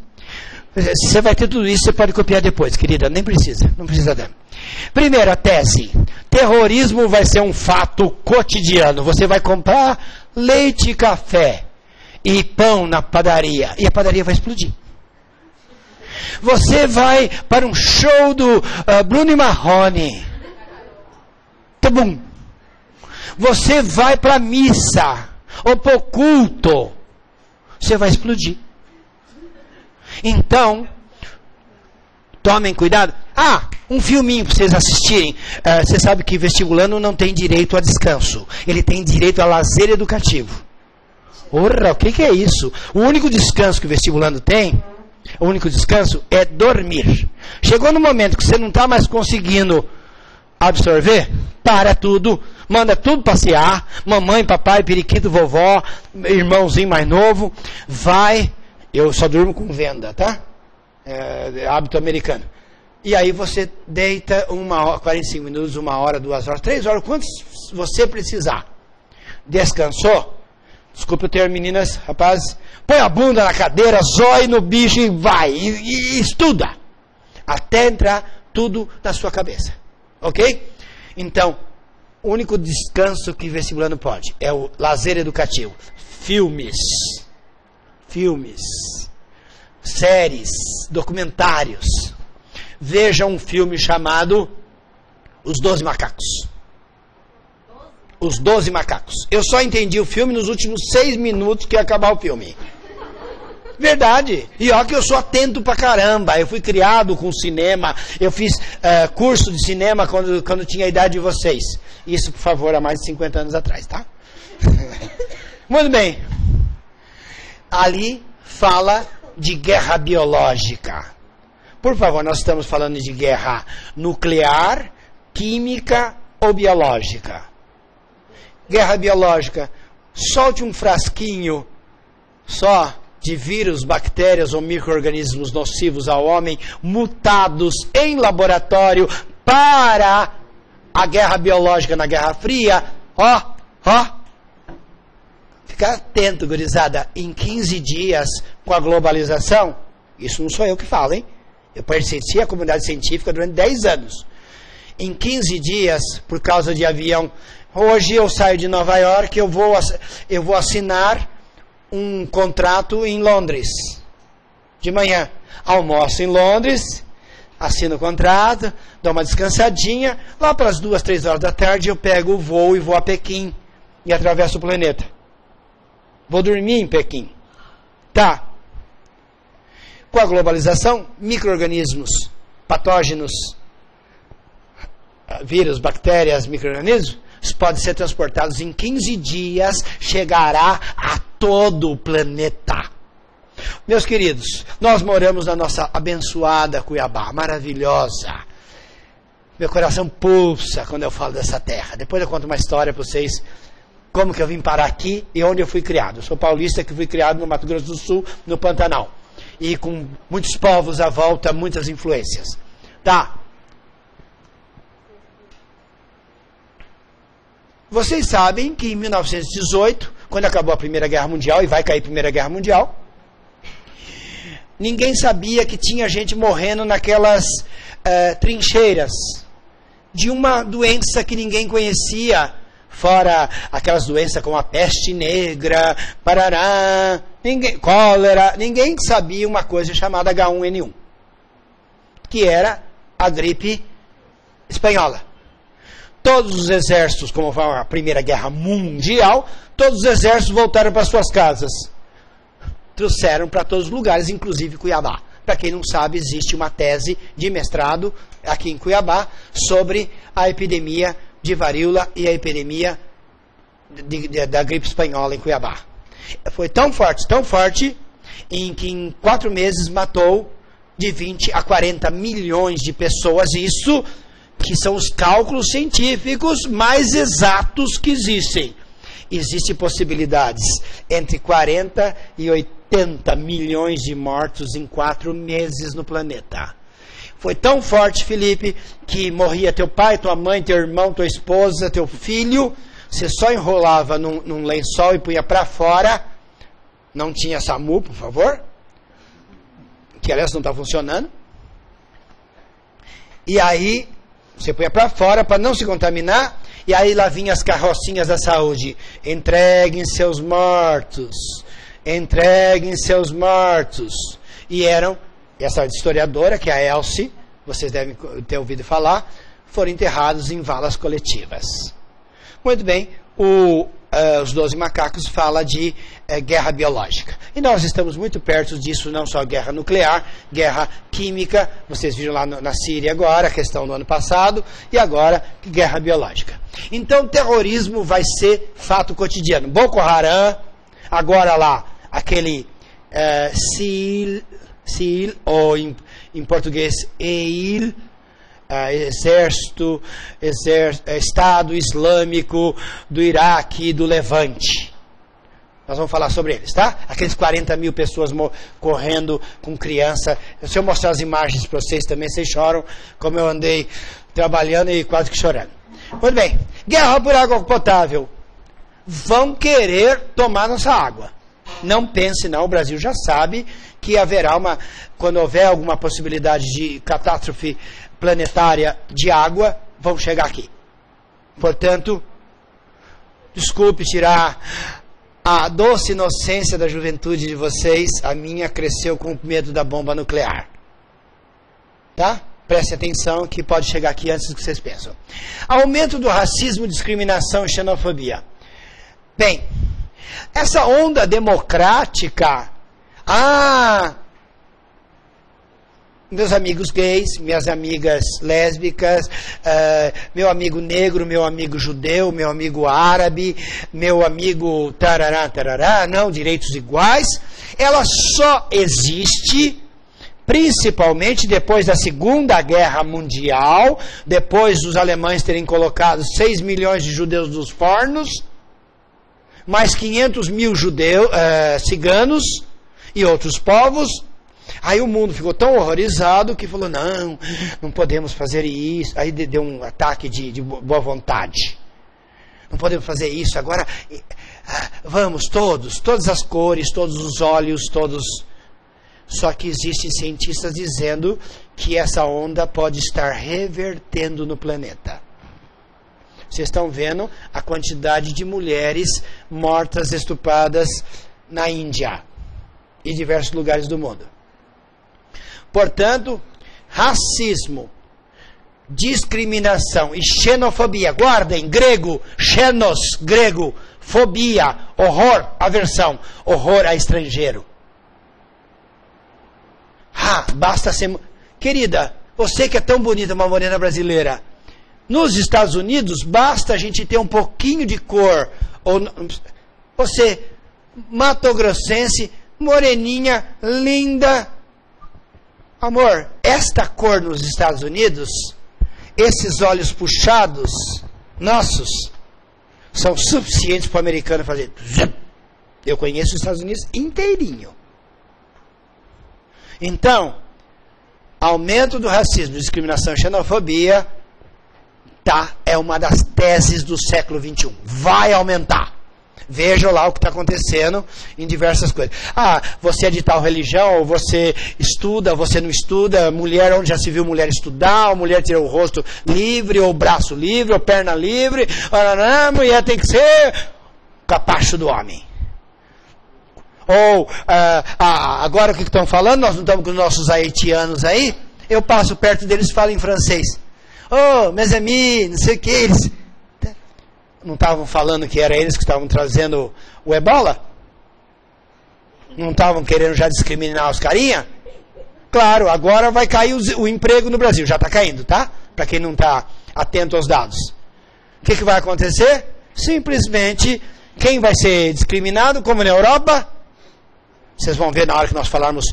Você vai ter tudo isso, você pode copiar depois, querida. Nem precisa, não precisa dar. Primeira tese. Terrorismo vai ser um fato cotidiano. Você vai comprar leite e café e pão na padaria. E a padaria vai explodir. Você vai para um show do Bruno e Marrone. Tabum. Você vai para a missa ou para o culto. Você vai explodir. Então, tomem cuidado. Um filminho para vocês assistirem. Você sabe que vestibulando não tem direito a descanso. Ele tem direito a lazer educativo. Ora, o que é isso? O único descanso que o vestibulando tem, o único descanso é dormir. Chegou no momento que você não está mais conseguindo absorver, para tudo, manda tudo passear, mamãe, papai, periquito, vovó, irmãozinho mais novo, vai, eu só durmo com venda, tá? Hábito americano. E aí você deita 1 hora, 45 minutos, 1 hora, 2 horas, 3 horas, quantos você precisar. Descansou? Desculpa o termo, meninas, rapazes. Põe a bunda na cadeira, zóio no bicho e vai. E estuda. Até entrar tudo na sua cabeça. Ok? Então, o único descanso que vestibulando pode. É o lazer educativo. Filmes. Séries. Documentários. Veja um filme chamado Os 12 Macacos. Os 12 Macacos. Eu só entendi o filme nos últimos 6 minutos que ia acabar o filme. Verdade. E ó que eu sou atento pra caramba. Eu fui criado com cinema. Eu fiz curso de cinema quando tinha a idade de vocês. Isso, por favor, há mais de 50 anos atrás, tá? Muito bem. Ali fala de guerra biológica. Por favor, nós estamos falando de guerra nuclear, química ou biológica. Guerra biológica. Solte um frasquinho só de vírus, bactérias ou micro-organismos nocivos ao homem, mutados em laboratório para a guerra biológica na Guerra Fria. Fica atento, gurizada. Em 15 dias, com a globalização, isso não sou eu que falo, hein? Eu pertenci à comunidade científica durante 10 anos. Em 15 dias, por causa de avião, hoje eu saio de Nova York, eu vou assinar um contrato em Londres. De manhã, almoço em Londres, assino o contrato, dou uma descansadinha, lá para as 2, 3 horas da tarde eu pego o voo e vou a Pequim e atravesso o planeta. Vou dormir em Pequim. Tá. Com a globalização, micro-organismos, patógenos, vírus, bactérias, micro-organismos, podem ser transportados em 15 dias, chegará a todo o planeta. Meus queridos, nós moramos na nossa abençoada Cuiabá, maravilhosa. Meu coração pulsa quando eu falo dessa terra. Depois eu conto uma história para vocês, como que eu vim parar aqui e onde eu fui criado. Eu sou paulista que fui criado no Mato Grosso do Sul, no Pantanal. E com muitos povos à volta, muitas influências. Tá. Vocês sabem que em 1918, quando acabou a Primeira Guerra Mundial, e vai cair a Primeira Guerra Mundial, ninguém sabia que tinha gente morrendo naquelas trincheiras de uma doença que ninguém conhecia, fora aquelas doenças como a peste negra, parará, cólera, ninguém sabia uma coisa chamada H1N1, que era a gripe espanhola. Todos os exércitos, como foi a Primeira Guerra Mundial, todos os exércitos voltaram para suas casas. Trouxeram para todos os lugares, inclusive Cuiabá. Para quem não sabe, existe uma tese de mestrado aqui em Cuiabá sobre a epidemia de varíola e a epidemia da gripe espanhola em Cuiabá. Foi tão forte, em que em 4 meses matou de 20 a 40 milhões de pessoas. Isso que são os cálculos científicos mais exatos que existem. Existem possibilidades entre 40 e 80 milhões de mortos em 4 meses no planeta. Foi tão forte, Felipe, que morria teu pai, tua mãe, teu irmão, tua esposa, teu filho. Você só enrolava num lençol e punha para fora. Não tinha SAMU, por favor. Que, aliás, não está funcionando. E aí você punha para fora para não se contaminar. E aí lá vinham as carrocinhas da saúde. Entreguem seus mortos. Entreguem seus mortos. E eram, essa historiadora, que é a Elsie, vocês devem ter ouvido falar, foram enterrados em valas coletivas. Muito bem, os 12 Macacos fala de guerra biológica. E nós estamos muito perto disso, não só guerra nuclear, guerra química, vocês viram lá na Síria agora, a questão do ano passado, e agora guerra biológica. Então terrorismo vai ser fato cotidiano. Boko Haram, agora lá, aquele SEAL, ou em português EIL, Estado Islâmico do Iraque e do Levante. Nós vamos falar sobre eles, tá? Aqueles 40 mil pessoas correndo com criança. Se eu mostrar as imagens para vocês também, vocês choram, como eu andei trabalhando e quase que chorando. Muito bem, guerra por água potável. Vão querer tomar nossa água. Não pense não, o Brasil já sabe que haverá quando houver alguma possibilidade de catástrofe planetária de água, vão chegar aqui. Portanto, desculpe tirar a doce inocência da juventude de vocês, a minha cresceu com medo da bomba nuclear. Tá? Preste atenção que pode chegar aqui antes do que vocês pensam. Aumento do racismo, discriminação e xenofobia. Bem, essa onda democrática... meus amigos gays, minhas amigas lésbicas, meu amigo negro, meu amigo judeu, meu amigo árabe, meu amigo tarará, tarará, não, direitos iguais, ela só existe principalmente depois da Segunda Guerra Mundial, depois dos alemães terem colocado 6 milhões de judeus nos fornos, mais 500 mil ciganos e outros povos. Aí o mundo ficou tão horrorizado que falou, não podemos fazer isso. Aí deu um ataque de boa vontade. Não podemos fazer isso. Agora, vamos todas as cores, todos os olhos, todos... Só que existem cientistas dizendo que essa onda pode estar revertendo no planeta. Vocês estão vendo a quantidade de mulheres mortas, estupradas na Índia e diversos lugares do mundo. Portanto, racismo, discriminação e xenofobia. Guardem, grego, xenos, grego, fobia, horror, aversão, horror a estrangeiro. Basta ser... Querida, você que é tão bonita, uma morena brasileira, nos Estados Unidos, basta a gente ter um pouquinho de cor. Você, matogrossense, moreninha, linda. Amor, esta cor nos Estados Unidos, esses olhos puxados, nossos, são suficientes para o americano fazer... Eu conheço os Estados Unidos inteirinho. Então, aumento do racismo, discriminação e xenofobia, é uma das teses do século XXI. Vai aumentar. Vejam lá o que está acontecendo em diversas coisas. Você é de tal religião, ou você estuda, você não estuda, mulher, onde já se viu mulher estudar, ou mulher ter o rosto livre, ou o braço livre, ou perna livre, mulher tem que ser capacho do homem. Ou, agora o que estão falando, nós não estamos com os nossos haitianos aí, eu passo perto deles e falo em francês. Mes amis, não sei o que, eles... Não estavam falando que era eles que estavam trazendo o ebola? Não estavam querendo já discriminar os carinha? Claro, agora vai cair o emprego no Brasil. Já está caindo, tá? Para quem não está atento aos dados. O que vai acontecer? Simplesmente, quem vai ser discriminado, como na Europa? Vocês vão ver na hora que nós falarmos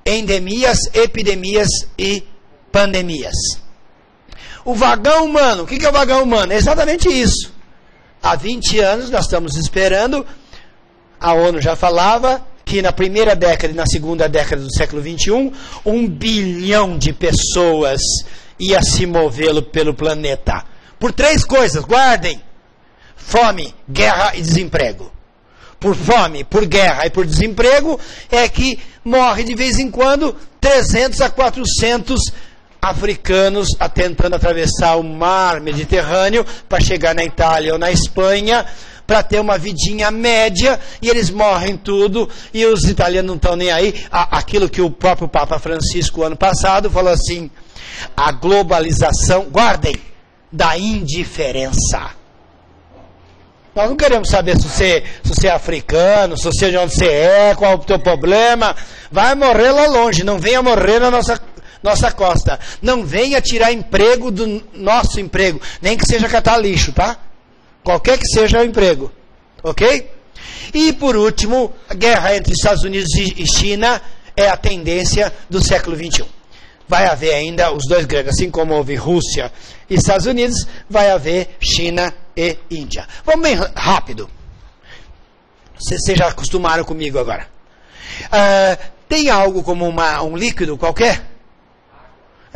endemias, epidemias e pandemias. O vagão humano, o que é o vagão humano? É exatamente isso. Há 20 anos nós estamos esperando, a ONU já falava que na primeira década e na segunda década do século XXI, 1 bilhão de pessoas ia se mover pelo planeta. Por 3 coisas, guardem: fome, guerra e desemprego. Por fome, por guerra e por desemprego é que morre de vez em quando 300 a 400 africanos tentando atravessar o mar Mediterrâneo para chegar na Itália ou na Espanha para ter uma vidinha média, e eles morrem tudo, e os italianos não estão nem aí. Aquilo que o próprio Papa Francisco ano passado falou assim: a globalização, guardem, da indiferença. Nós não queremos saber se você é africano, se você é de onde você é, qual é o teu problema. Vai morrer lá longe, não venha morrer na nossa costa. Não venha tirar emprego do nosso emprego, nem que seja catar lixo, tá? Qualquer que seja o emprego, ok? E por último, a guerra entre Estados Unidos e China é a tendência do século XXI. Vai haver ainda os dois grandes, assim como houve Rússia e Estados Unidos, vai haver China e Índia. Vamos bem rápido. Vocês já acostumaram comigo agora. Tem algo como um líquido qualquer?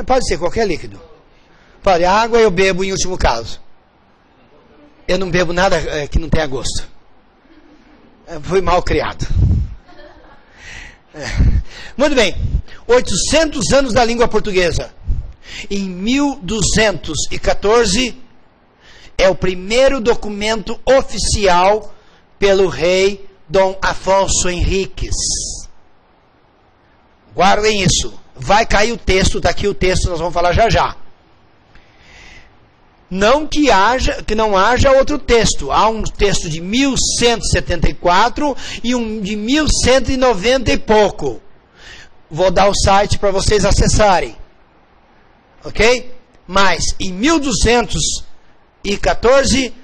Pode ser qualquer líquido. Pode, água eu bebo em último caso. Eu não bebo nada que não tenha gosto. Fui mal criado. Muito bem. 800 anos da língua portuguesa. Em 1214, É o primeiro documento oficial pelo rei Dom Afonso Henriques. Guardem isso. Vai cair o texto, daqui o texto nós vamos falar já já. Não que não haja outro texto. Há um texto de 1174 e um de 1190 e pouco. Vou dar o site para vocês acessarem. Ok? Mas em 1214,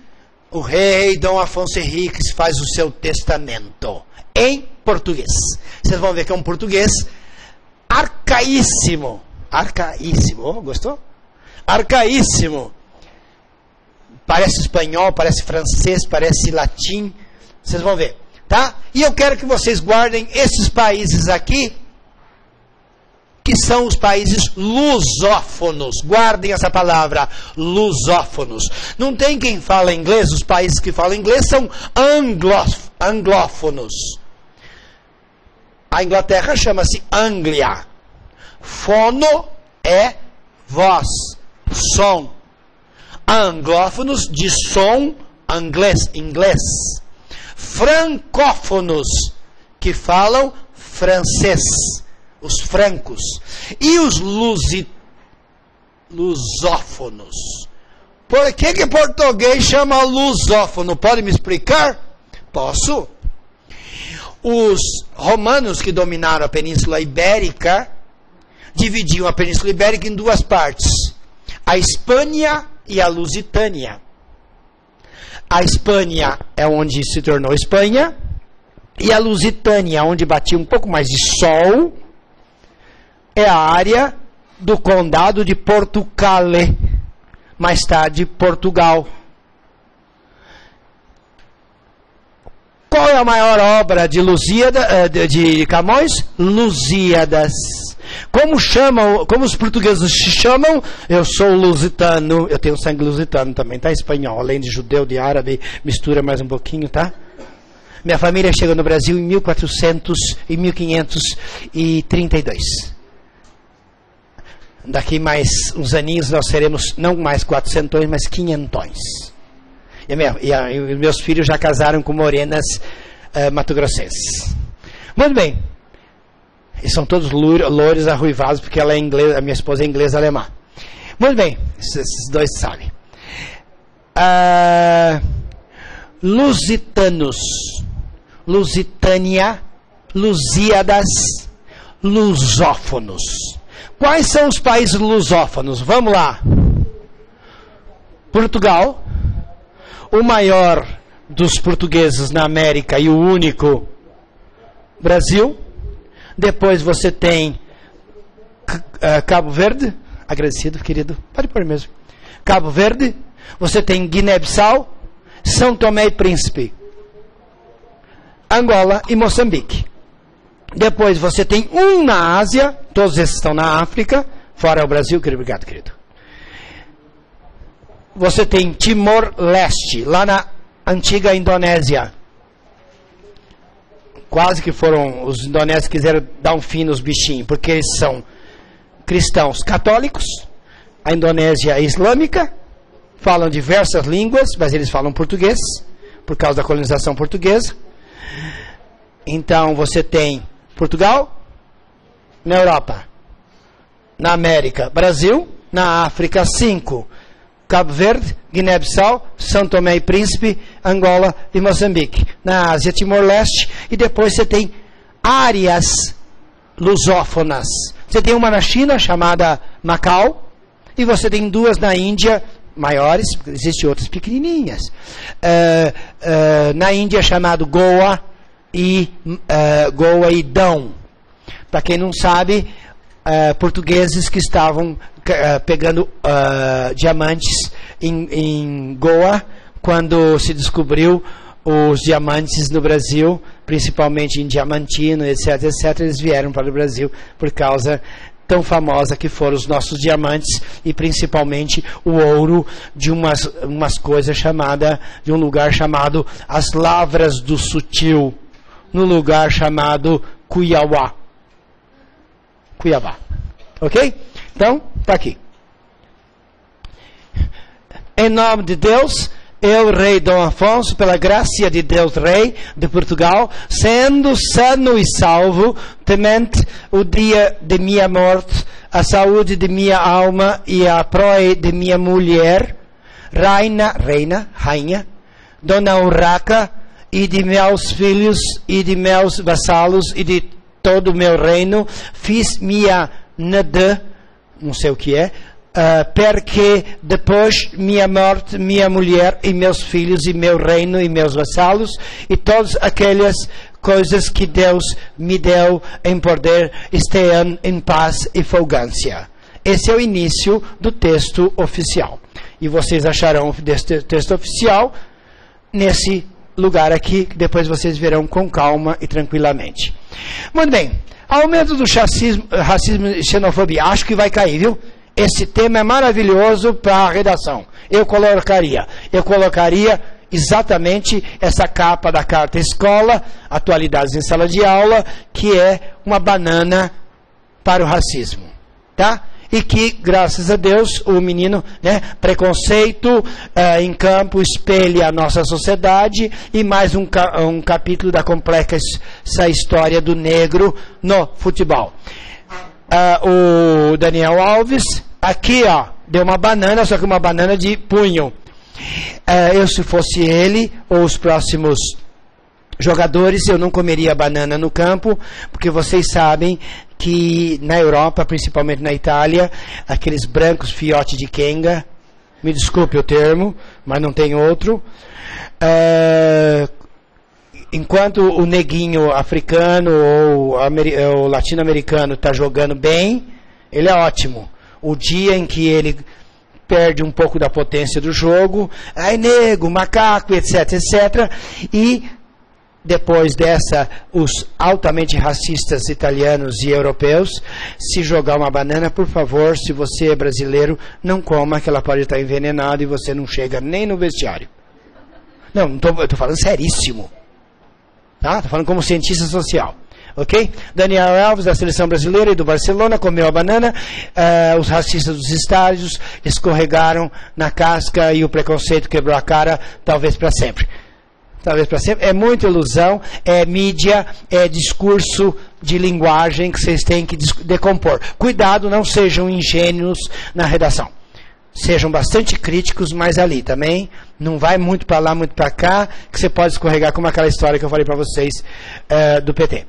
o rei Dom Afonso Henriques faz o seu testamento em português. Vocês vão ver que é um português arcaíssimo. Arcaíssimo. Oh, gostou? Arcaíssimo. Parece espanhol, parece francês, parece latim. Vocês vão ver, tá? E eu quero que vocês guardem esses países aqui, que são os países lusófonos. Guardem essa palavra, lusófonos. Não tem quem fala inglês, os países que falam inglês são anglófonos. A Inglaterra chama-se Anglia. Fono é voz, som. Anglófonos de som, inglês. Francófonos, que falam francês, os francos. E os lusófonos. Por que português chama lusófono? Pode me explicar? Posso. Os romanos que dominaram a Península Ibérica dividiam a Península Ibérica em duas partes. A Espanha e a Lusitânia. A Espanha é onde se tornou Espanha, e a Lusitânia, onde batia um pouco mais de sol, é a área do condado de Portucale, mais tarde Portugal. Qual é a maior obra de de Camões? Lusíadas. Como os portugueses se chamam? Eu sou lusitano, eu tenho sangue lusitano também, tá? Espanhol, além de judeu, de árabe, mistura mais um pouquinho, tá? Minha família chegou no Brasil em 1532. Daqui mais uns aninhos nós seremos não mais 400, mas 500. E meus filhos já casaram com morenas matogrossenses. Muito bem. E são todos loiros arruivados, porque ela é inglesa, a minha esposa é inglesa alemã. Muito bem, esses dois sabem. Lusitanos, Lusitânia, Lusíadas, lusófonos. Quais são os países lusófonos? Vamos lá. Portugal, o maior dos portugueses na América e o único, Brasil. Depois você tem Cabo Verde, agradecido, querido, pode pôr mesmo. Cabo Verde, você tem Guiné-Bissau, São Tomé e Príncipe, Angola e Moçambique. Depois você tem um na Ásia, todos esses estão na África, fora o Brasil, querido, obrigado, querido. Você tem Timor-Leste, lá na antiga Indonésia. Quase que foram, os indonésios quiseram dar um fim nos bichinhos, porque eles são cristãos católicos, a Indonésia é islâmica, falam diversas línguas, mas eles falam português, por causa da colonização portuguesa. Então você tem Portugal, na Europa, na América, Brasil, na África, 5. Cabo Verde, Guiné-Bissau, São Tomé e Príncipe, Angola e Moçambique. Na Ásia, Timor-Leste. E depois você tem áreas lusófonas. Você tem uma na China, chamada Macau. E você tem duas na Índia, maiores, existem outras pequenininhas. Na Índia, chamado Goa e Dão. Para quem não sabe, portugueses que estavam pegando diamantes em Goa, quando se descobriu os diamantes no Brasil, principalmente em Diamantino, etc., eles vieram para o Brasil por causa tão famosa que foram os nossos diamantes e principalmente o ouro de umas coisas de um lugar chamado as Lavras do Sutil, no lugar chamado Cuiabá. Ok? Então, está aqui. Em nome de Deus, eu, rei Dom Afonso, pela graça de Deus, rei de Portugal, sendo sano e salvo, temente o dia de minha morte, a saúde de minha alma e a proa de minha mulher, rainha, Dona Urraca, e de meus filhos e de meus vassalos e de todo o meu reino, fiz minha nada, não sei o que é, porque depois minha morte, minha mulher e meus filhos e meu reino e meus vassalos e todas aquelas coisas que Deus me deu em poder estejam em paz e folgância. Esse é o início do texto oficial. E vocês acharão desse texto oficial nesse lugar aqui, que depois vocês verão com calma e tranquilamente. Muito bem. Aumento do racismo e xenofobia. Acho que vai cair, viu? Esse tema é maravilhoso para a redação. Eu colocaria exatamente essa capa da carta escola, atualidades em sala de aula, que é uma banana para o racismo. Tá? E que, graças a Deus, o menino, preconceito em campo espelha a nossa sociedade, e mais um capítulo da complexa história do negro no futebol. O Daniel Alves, aqui deu uma banana, só que uma banana de punho. Eu, se fosse ele, ou os próximos jogadores, eu não comeria banana no campo, porque vocês sabem que na Europa, principalmente na Itália, aqueles brancos fiote de quenga, me desculpe o termo, mas não tem outro, enquanto o neguinho africano ou latino-americano está jogando bem, ele é ótimo. O dia em que ele perde um pouco da potência do jogo, aí nego, macaco, etc, etc, e depois dessa, os altamente racistas italianos e europeus, se jogar uma banana, por favor, se você é brasileiro, não coma, que ela pode estar envenenada e você não chega nem no vestiário. Não estou falando seríssimo. Tá? Estou falando como cientista social. Ok? Daniel Alves, da seleção brasileira e do Barcelona, comeu a banana. Os racistas dos estádios escorregaram na casca e o preconceito quebrou a cara, talvez para sempre. Talvez para sempre. É muita ilusão, é mídia, é discurso de linguagem que vocês têm que decompor. Cuidado, não sejam ingênuos na redação. Sejam bastante críticos, mas ali também não vai muito para lá, muito para cá, que você pode escorregar, como aquela história que eu falei para vocês do PT.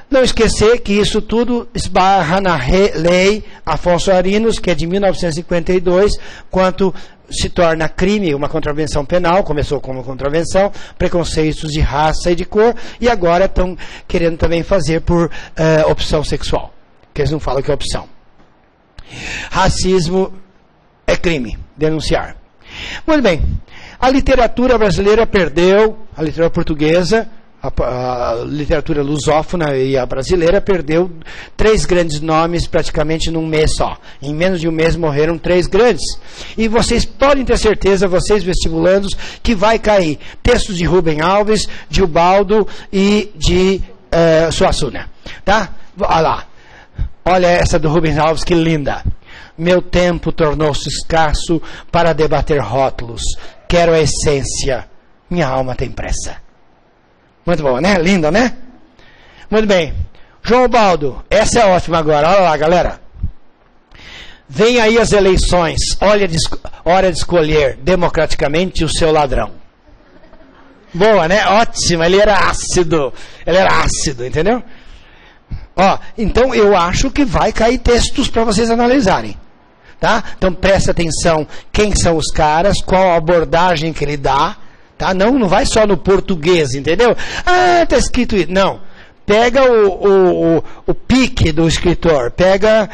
Não esquecer que isso tudo esbarra na lei Afonso Arinos, que é de 1952, quanto se torna crime, uma contravenção penal, começou como contravenção, preconceitos de raça e de cor, e agora estão querendo também fazer por opção sexual, que eles não falam que é opção. Racismo é crime, denunciar. Muito bem, a literatura brasileira perdeu, a literatura portuguesa, a literatura lusófona e a brasileira perdeu 3 grandes nomes praticamente num mês só. Em menos de um mês morreram 3 grandes. E vocês podem ter certeza, vocês vestibulandos, que vai cair textos de Rubem Alves, de Ubaldo e de Suassuna. Tá? Olha lá. Olha essa do Rubem Alves, que linda. Meu tempo tornou-se escasso para debater rótulos. Quero a essência. Minha alma tem pressa. Muito bom, né? Linda, né? Muito bem. João Ubaldo, essa é ótima agora. Olha lá, galera. Vem aí as eleições. Hora de escolher democraticamente o seu ladrão. Boa, né? Ótima. Ele era ácido, entendeu? Então eu acho que vai cair textos para vocês analisarem. Tá? Então presta atenção quem são os caras, qual a abordagem que ele dá. Tá? Não vai só no português, entendeu? Está escrito isso. Não. Pega o pique do escritor. Pega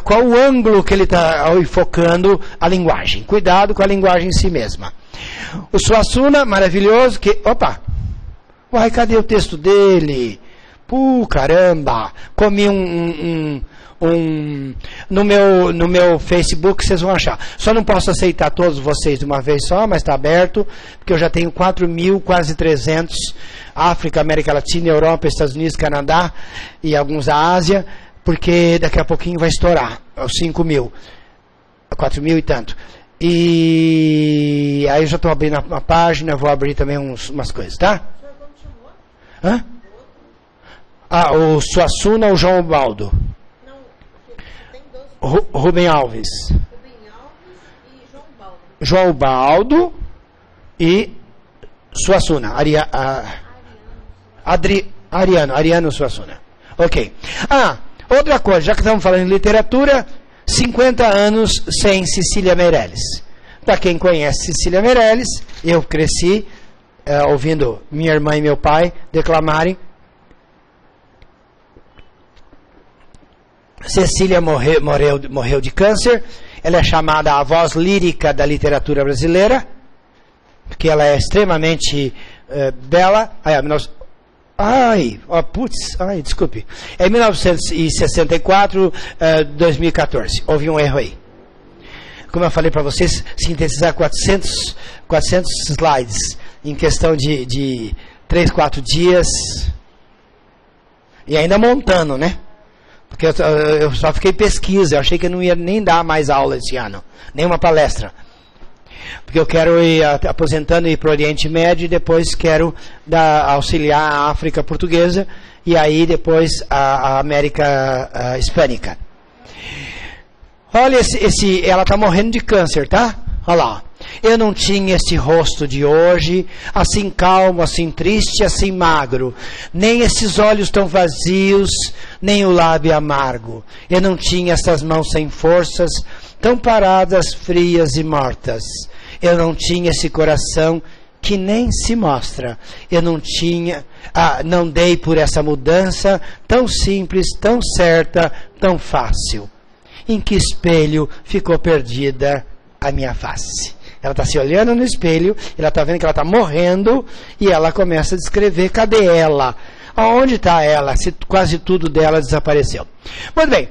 qual o ângulo que ele está focando a linguagem. Cuidado com a linguagem em si mesma. O Suassuna, maravilhoso. Opa! Uai, cadê o texto dele? Caramba! Comi no meu Facebook, vocês vão achar. Só não posso aceitar todos vocês de uma vez só, mas está aberto, porque eu já tenho 4.000, quase 300, África, América Latina, Europa, Estados Unidos, Canadá e alguns da Ásia, porque daqui a pouquinho vai estourar, os 5.000, 4.000 e tanto. E aí eu já estou abrindo uma página, vou abrir também umas coisas, tá? Hã? O Suassuna ou João Baldo? Não, tem dois. Rubem Alves. Rubem Alves e João Baldo. João Baldo e Suassuna. Ariano Suassuna. Ok. Outra coisa, já que estamos falando em literatura, 50 anos sem Cecília Meirelles. Para quem conhece Cecília Meirelles, eu cresci ouvindo minha irmã e meu pai declamarem. Cecília morreu de câncer. Ela é chamada a voz lírica da literatura brasileira, porque ela é extremamente bela. Desculpe. É 1964, 2014. Houve um erro aí. Como eu falei para vocês, sintetizar 400 slides em questão de 3, 4 dias. E ainda montando, né? Porque eu só fiquei pesquisa. Eu achei que eu não ia nem dar mais aula esse ano. Nenhuma palestra. Porque eu quero ir aposentando e ir para o Oriente Médio e depois quero auxiliar a África Portuguesa e aí depois a América Hispânica. Olha, ela está morrendo de câncer, tá? Olha lá. Eu não tinha esse rosto de hoje, assim calmo, assim triste, assim magro. Nem esses olhos tão vazios, nem o lábio amargo. Eu não tinha essas mãos sem forças, tão paradas, frias e mortas. Eu não tinha esse coração que nem se mostra. Eu não tinha, não dei por essa mudança tão simples, tão certa, tão fácil. Em que espelho ficou perdida a minha face? Ela está se olhando no espelho, ela está vendo que ela está morrendo e ela começa a descrever, cadê ela? Aonde está ela? Se quase tudo dela desapareceu. Muito bem,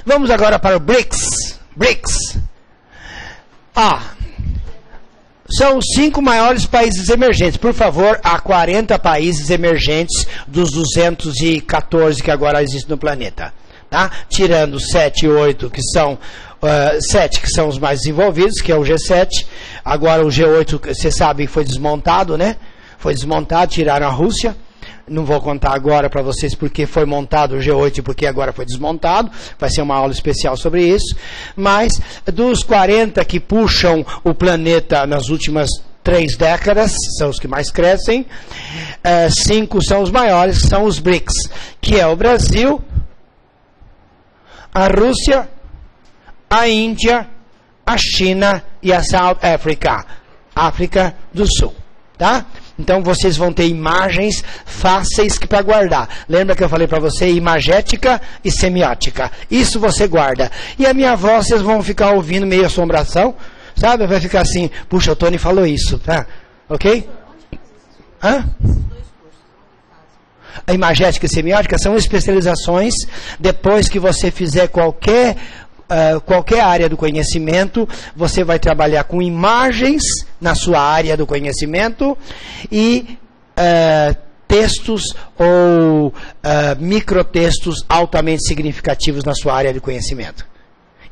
vamos agora para o BRICS. BRICS. São os 5 maiores países emergentes. Por favor, há 40 países emergentes dos 214 que agora existem no planeta. Tá? Tirando 7 e 8, que são 7 que são os mais desenvolvidos, que é o G7. Agora o G8, você sabe, foi desmontado, né? Foi desmontado, tiraram a Rússia. Não vou contar agora para vocês porque foi montado o G8 e porque agora foi desmontado. Vai ser uma aula especial sobre isso. Mas dos 40 que puxam o planeta nas últimas 3 décadas, são os que mais crescem, 5 são os maiores, que são os BRICS, que é o Brasil, a Rússia, a Índia, a China e a South Africa, África do Sul, tá? Então vocês vão ter imagens fáceis para guardar. Lembra que eu falei para você imagética e semiótica? Isso você guarda. E a minha voz vocês vão ficar ouvindo meio assombração, sabe? Vai ficar assim, puxa, o Tony falou isso, tá? Ok? A imagética e semiótica são especializações depois que você fizer qualquer área do conhecimento, você vai trabalhar com imagens na sua área do conhecimento e textos ou microtextos altamente significativos na sua área de conhecimento.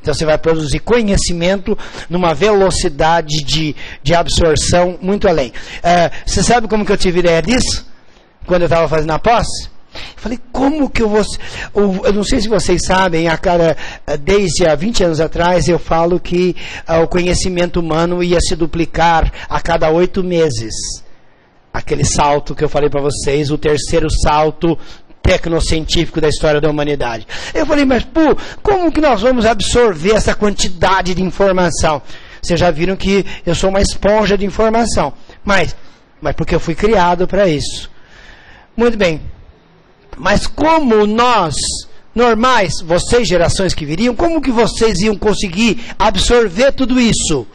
Então você vai produzir conhecimento numa velocidade de absorção muito além. Você sabe como que eu tive ideia disso? Quando eu estava fazendo a pós? Falei, como que eu vou... Eu não sei se vocês sabem, desde há 20 anos atrás eu falo que o conhecimento humano ia se duplicar a cada 8 meses. Aquele salto que eu falei para vocês, o terceiro salto tecnocientífico da história da humanidade. Eu falei, mas como que nós vamos absorver essa quantidade de informação? Vocês já viram que eu sou uma esponja de informação. Mas porque eu fui criado para isso. Muito bem. Mas como nós, normais, vocês, gerações que viriam, como que vocês iam conseguir absorver tudo isso?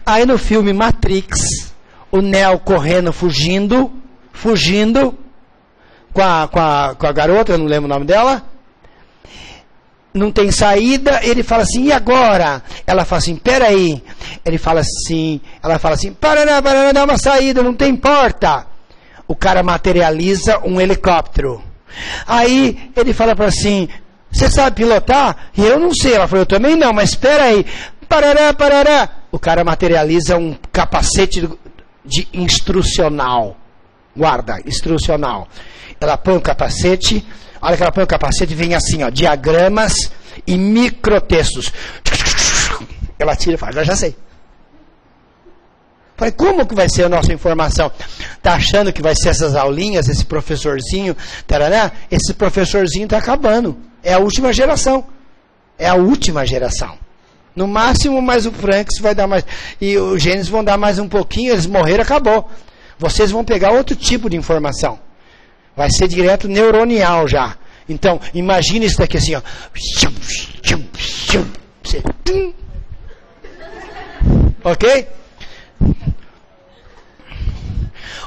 Aí no filme Matrix, o Neo correndo, fugindo com a garota, eu não lembro o nome dela, não tem saída, ele fala assim, e agora? Ela fala assim, peraí. Ela fala assim, para, dá uma saída, não tem porta. O cara materializa um helicóptero. Aí ele fala para assim, você sabe pilotar? E eu não sei. Ela falou, eu também não, mas espera aí. parará, parará. O cara materializa um capacete de instrucional. Guarda, instrucional. Ela põe o capacete, a hora que ela põe o capacete, vem assim, ó, diagramas e microtextos. Ela tira e fala, já sei. Falei, como que vai ser a nossa informação? Tá achando que vai ser essas aulinhas, esse professorzinho, tarará? Esse professorzinho tá acabando. É a última geração. É a última geração. No máximo, mais o Franks vai dar mais. E os Gênesis vão dar mais um pouquinho, eles morreram, acabou. Vocês vão pegar outro tipo de informação. Vai ser direto neuronial já. Então, imagine isso daqui assim, ó. Ok?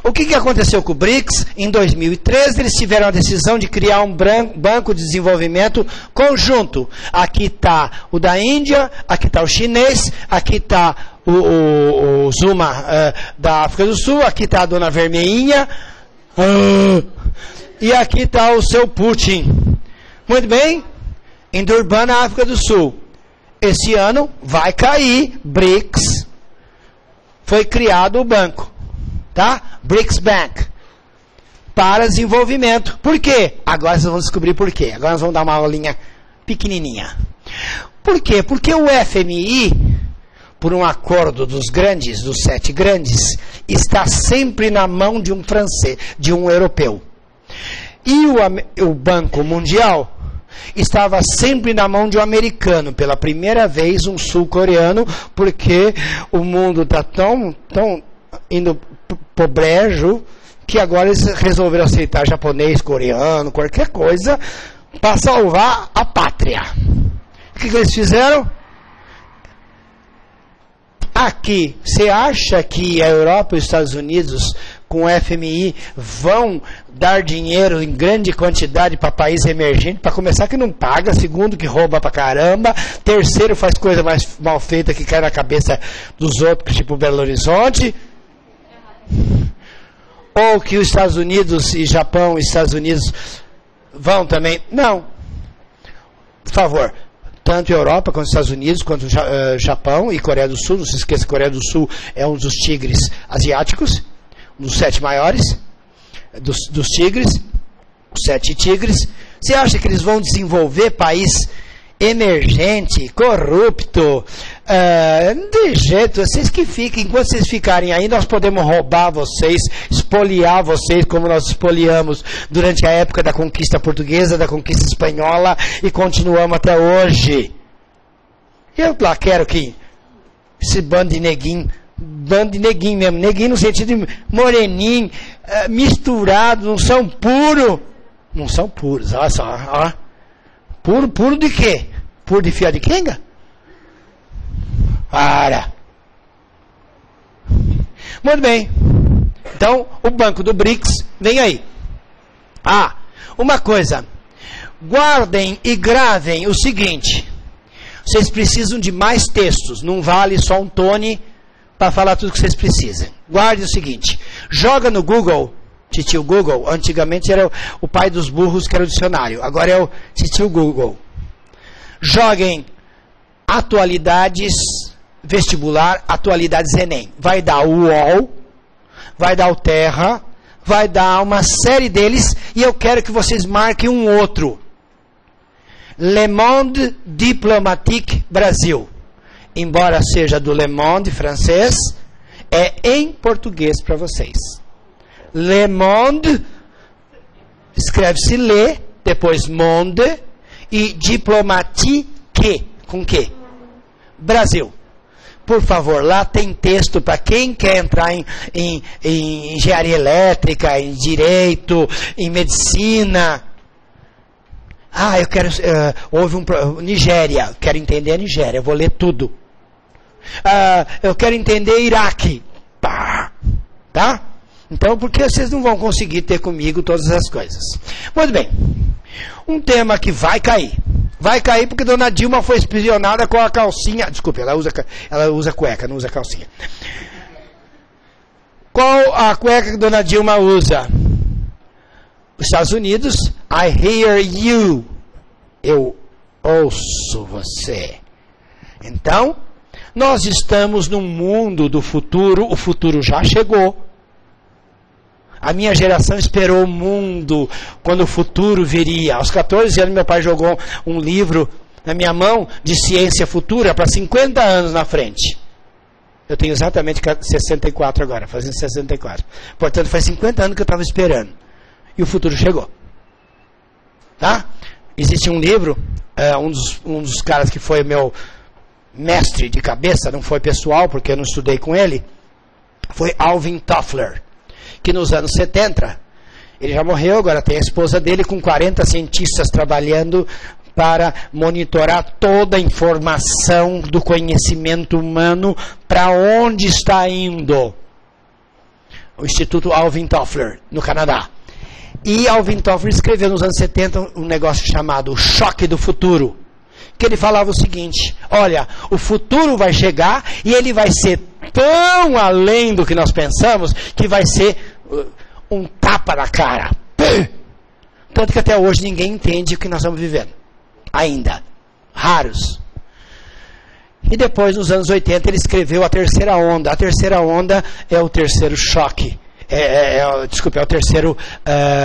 O que aconteceu com o BRICS? Em 2013, eles tiveram a decisão de criar um banco de desenvolvimento conjunto. Aqui está o da Índia, aqui está o chinês, aqui está o Zuma da África do Sul, aqui está a dona Vermeinha, e aqui está o seu Putin. Muito bem? Em Durban, na África do Sul. Esse ano vai cair BRICS. Foi criado o banco. Tá? BRICS Bank. Para desenvolvimento. Por quê? Agora vocês vão descobrir por quê. Agora nós vamos dar uma aulinha pequenininha. Por quê? Porque o FMI, por um acordo dos grandes, dos 7 grandes, está sempre na mão de um francês, de um europeu. E o Banco Mundial estava sempre na mão de um americano, pela primeira vez um sul-coreano, porque o mundo está tão indo pro brejo, que agora eles resolveram aceitar japonês, coreano, qualquer coisa, para salvar a pátria. O que eles fizeram? Aqui, você acha que a Europa e os Estados Unidos, com o FMI, vão dar dinheiro em grande quantidade para país emergente? Para começar, que não paga. Segundo, que rouba pra caramba. Terceiro, faz coisa mais mal feita que cai na cabeça dos outros, tipo Belo Horizonte. Ou que os Estados Unidos e Japão e Estados Unidos vão também. Não. Por favor. Tanto a Europa, quanto os Estados Unidos, quanto o Japão e Coreia do Sul. Não se esqueça que Coreia do Sul é um dos tigres asiáticos, um dos 7 maiores dos tigres, os 7 tigres. Você acha que eles vão desenvolver país emergente, corrupto, de jeito? Vocês que fiquem, enquanto vocês ficarem aí, nós podemos roubar vocês, espoliar vocês, como nós espoliamos durante a época da conquista portuguesa, da conquista espanhola, e continuamos até hoje. Eu lá quero que esse bando de neguinho mesmo, neguinho no sentido de moreninho, misturado, não são puros, olha só, ó. Puro de quê? Puro de fiado de quenga? Para. Muito bem. Então, o banco do BRICS vem aí. Uma coisa. Guardem e gravem o seguinte. Vocês precisam de mais textos. Não vale só um Tony para falar tudo que vocês precisam. Guardem o seguinte. Joga no Google. Titio Google, antigamente era o pai dos burros, que era o dicionário. Agora é o Titio Google. Joguem atualidades vestibular, atualidades Enem. Vai dar o UOL, vai dar o Terra, vai dar uma série deles, e eu quero que vocês marquem um outro. Le Monde Diplomatique Brasil. Embora seja do Le Monde francês, é em português para vocês. Le Monde, escreve-se Le, depois Monde, e Diplomatique, com que? Brasil. Por favor, lá tem texto para quem quer entrar em engenharia elétrica, em direito, em medicina. Eu quero, houve Nigéria, quero entender a Nigéria, eu vou ler tudo. Eu quero entender Iraque. Tá? Então, porque vocês não vão conseguir ter comigo todas as coisas. Muito bem. Um tema que vai cair. Vai cair porque Dona Dilma foi espionada com a calcinha. Desculpe, ela usa cueca, não usa calcinha. Qual a cueca que Dona Dilma usa? Os Estados Unidos, I hear you. Eu ouço você. Então, Nós estamos num mundo do futuro, o futuro já chegou. A minha geração esperou o mundo quando o futuro viria. Aos 14 anos, meu pai jogou um livro na minha mão de ciência futura para 50 anos na frente. Eu tenho exatamente 64 agora, fazendo 64. Portanto, faz 50 anos que eu estava esperando. E o futuro chegou. Tá? Existe um livro, um dos caras que foi meu mestre de cabeça, não foi pessoal, porque eu não estudei com ele, foi Alvin Toffler, que nos anos 70, ele já morreu, agora tem a esposa dele com 40 cientistas trabalhando para monitorar toda a informação do conhecimento humano para onde está indo. O Instituto Alvin Toffler, no Canadá. E Alvin Toffler escreveu nos anos 70 um negócio chamado O Choque do Futuro, que ele falava o seguinte: olha, o futuro vai chegar e ele vai ser tão além do que nós pensamos que vai ser um tapa na cara. Tanto que até hoje ninguém entende o que nós estamos vivendo. Ainda. Raros. E depois, nos anos 80, ele escreveu A Terceira Onda. A Terceira Onda é o terceiro choque. É o terceiro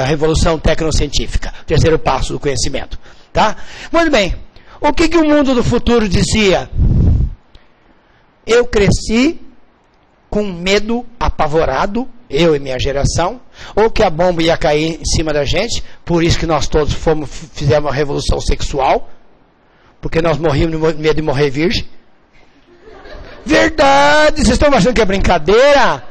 revolução tecnocientífica. O terceiro passo do conhecimento. Tá? Muito bem. O que o mundo do futuro dizia? Eu cresci com medo, apavorado, eu e minha geração, ou que a bomba ia cair em cima da gente, por isso que nós todos fizemos uma revolução sexual, porque nós morríamos de medo de morrer virgem. Verdade! Vocês estão achando que é brincadeira?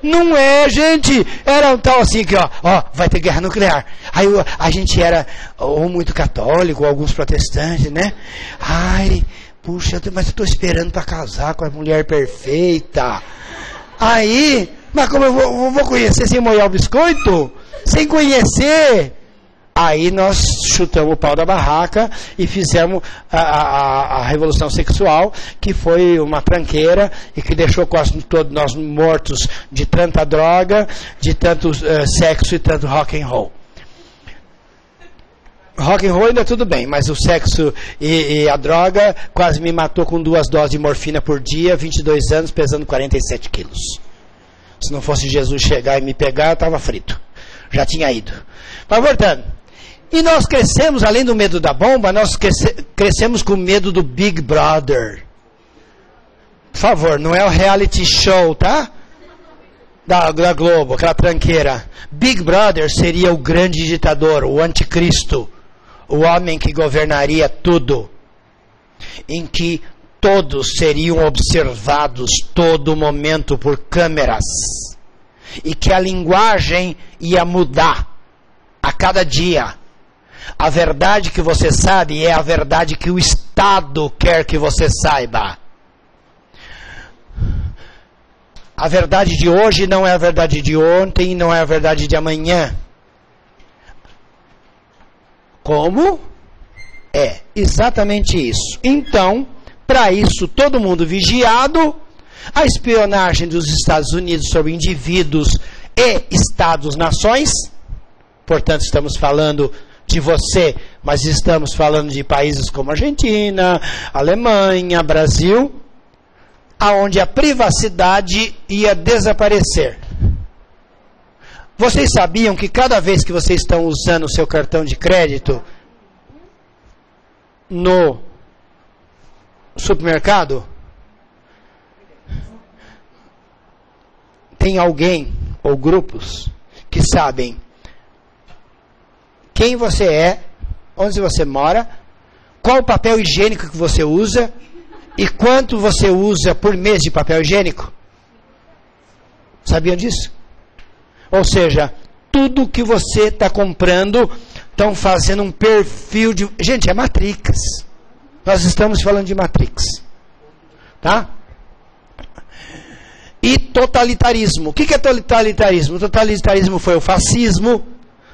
Não é, gente! Era um tal assim que, ó, vai ter guerra nuclear. Aí a gente era ou muito católico, ou alguns protestantes, né? Ai, puxa, mas eu estou esperando para casar com a mulher perfeita. Aí, mas como eu vou conhecer sem molhar o biscoito? Sem conhecer? Aí nós chutamos o pau da barraca e fizemos a revolução sexual, que foi uma tranqueira e que deixou quase todos nós mortos de tanta droga, de tanto sexo e tanto rock and roll. Rock and roll ainda tudo bem, mas o sexo e a droga quase me matou com 2 doses de morfina por dia, 22 anos, pesando 47 quilos. Se não fosse Jesus chegar e me pegar, eu estava frito. Já tinha ido. Mas voltando. E nós crescemos, além do medo da bomba, nós crescemos com medo do Big Brother. Por favor, não é o reality show, tá? Da Globo, aquela tranqueira. Big Brother seria o grande ditador, o anticristo, o homem que governaria tudo, em que todos seriam observados todo momento por câmeras, e que a linguagem ia mudar a cada dia. A verdade que você sabe é a verdade que o Estado quer que você saiba. A verdade de hoje não é a verdade de ontem, não é a verdade de amanhã. Como? É exatamente isso. Então, para isso, todo mundo vigiado, a espionagem dos Estados Unidos sobre indivíduos e Estados-nações, portanto, estamos falando de você, mas estamos falando de países como Argentina, Alemanha, Brasil, aonde a privacidade ia desaparecer. Vocês sabiam que cada vez que vocês estão usando o seu cartão de crédito no supermercado, tem alguém ou grupos que sabem quem você é, onde você mora, qual o papel higiênico que você usa e quanto você usa por mês de papel higiênico? Sabiam disso? Ou seja, tudo que você está comprando, estão fazendo um perfil de... Gente, é Matrix. Nós estamos falando de Matrix. Tá? E totalitarismo. O que é totalitarismo? O totalitarismo foi o fascismo,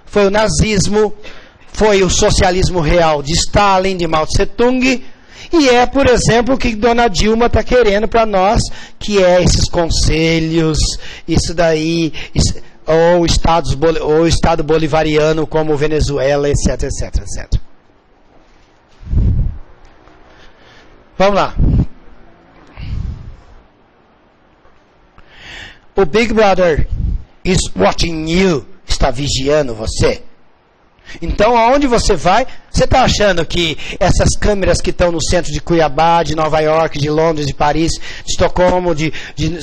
foi o nazismo, foi o socialismo real de Stalin, de Mao Tse Tung, e é, por exemplo, o que Dona Dilma está querendo para nós, que é esses conselhos, isso daí, ou o Estado bolivariano como Venezuela, etc, etc, etc. Vamos lá. O Big Brother is watching you. Está vigiando você. Então, aonde você vai, você está achando que essas câmeras que estão no centro de Cuiabá, de Nova York, de Londres, de Paris, de Estocolmo, de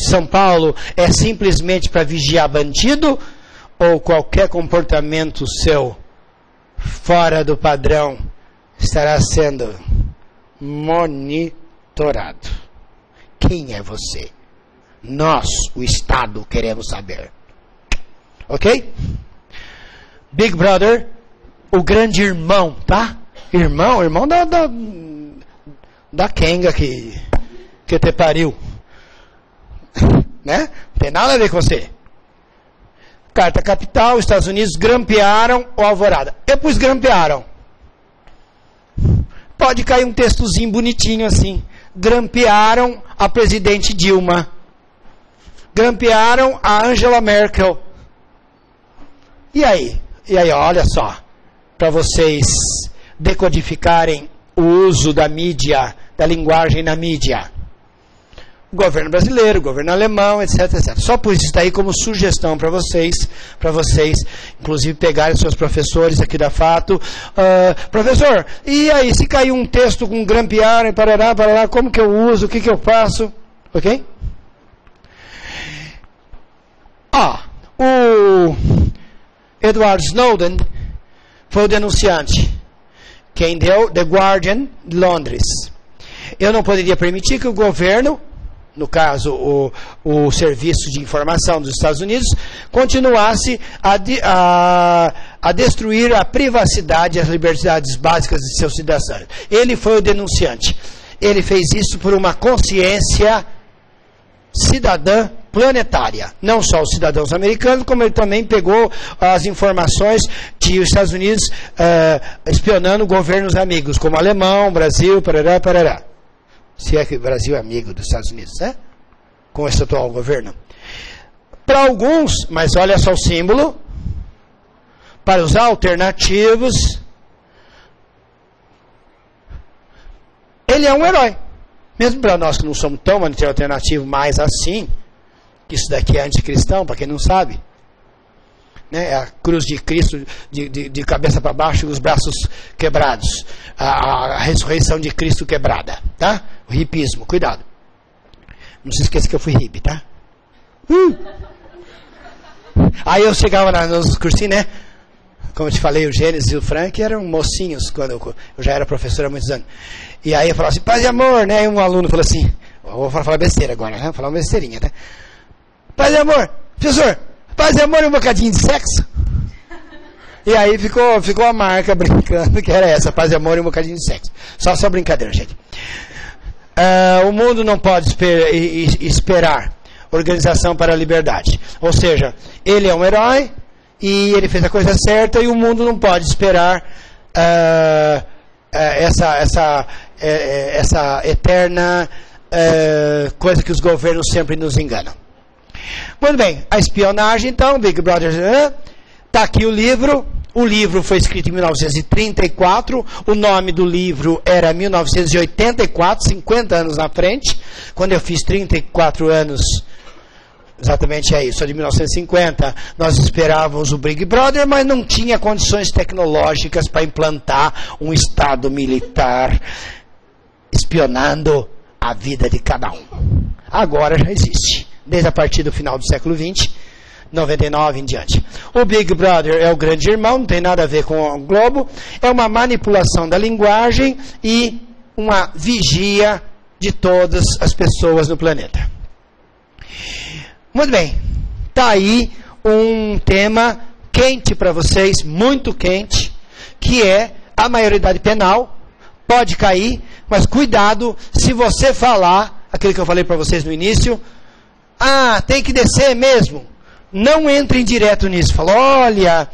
São Paulo, é simplesmente para vigiar bandido? Ou qualquer comportamento seu fora do padrão estará sendo monitorado? Quem é você? Nós, o Estado, queremos saber. Ok? Big Brother, o grande irmão, tá? Irmão da Kenga que te pariu. Né? Não tem nada a ver com você. Carta Capital, Estados Unidos grampearam o Alvorada. Eu pus grampearam. Pode cair um textozinho bonitinho assim. Grampearam a presidente Dilma. Grampearam a Angela Merkel. E aí, olha só. Para vocês decodificarem o uso da mídia, da linguagem na mídia. O governo brasileiro, o governo alemão, etc, etc. Só pus isso daí como sugestão para vocês, inclusive pegarem seus professores aqui da Fato. Professor, e aí, se cair um texto com grampear, parará, como que eu uso, o que eu faço? Ok? O Edward Snowden foi o denunciante. Quem deu? The Guardian, de Londres. Eu não poderia permitir que o governo, no caso o Serviço de Informação dos Estados Unidos, continuasse a destruir a privacidade e as liberdades básicas de seus cidadãos. Ele foi o denunciante. Ele fez isso por uma consciência cidadã planetária. Não só os cidadãos americanos, como ele também pegou as informações de os Estados Unidos espionando governos amigos, como alemão, Brasil, parará. Se é que o Brasil é amigo dos Estados Unidos, né? Com esse atual governo. Para alguns, mas olha só o símbolo, para os alternativos, ele é um herói. Mesmo para nós que não somos tão alternativo mais assim, que isso daqui é anticristão, para quem não sabe. Né? É a cruz de Cristo de cabeça para baixo e os braços quebrados. A ressurreição de Cristo quebrada. Tá? O hipismo, cuidado. Não se esqueça que eu fui hippie, tá? Aí eu chegava nos cursinhos, né? Como eu te falei, o Gênesis e o Frank eram mocinhos quando eu já era professor há muitos anos. E aí eu falava assim, paz e amor, né? E um aluno falou assim, vou falar besteira agora, né? Vou falar uma besteirinha, tá? Paz e amor, professor, paz e amor e um bocadinho de sexo? E aí ficou a marca brincando que era essa, paz e amor e um bocadinho de sexo. Só brincadeira, gente. O mundo não pode esperar Organização para a Liberdade. Ou seja, ele é um herói e ele fez a coisa certa e o mundo não pode esperar essa eterna coisa que os governos sempre nos enganam. Muito bem, a espionagem então, Big Brother, está aqui o livro. O livro foi escrito em 1934, o nome do livro era 1984, 50 anos na frente. Quando eu fiz 34 anos, exatamente é isso, de 1950, nós esperávamos o Big Brother, mas não tinha condições tecnológicas para implantar um Estado militar espionando a vida de cada um. Agora já existe, desde a partir do final do século XX, 99 em diante. O Big Brother é o grande irmão, não tem nada a ver com o Globo, é uma manipulação da linguagem e uma vigia de todas as pessoas no planeta. Muito bem, está aí um tema quente para vocês, muito quente, que é a maioridade penal. Pode cair, mas cuidado se você falar, aquilo que eu falei para vocês no início, tem que descer mesmo. Não entrem direto nisso. Fala, olha,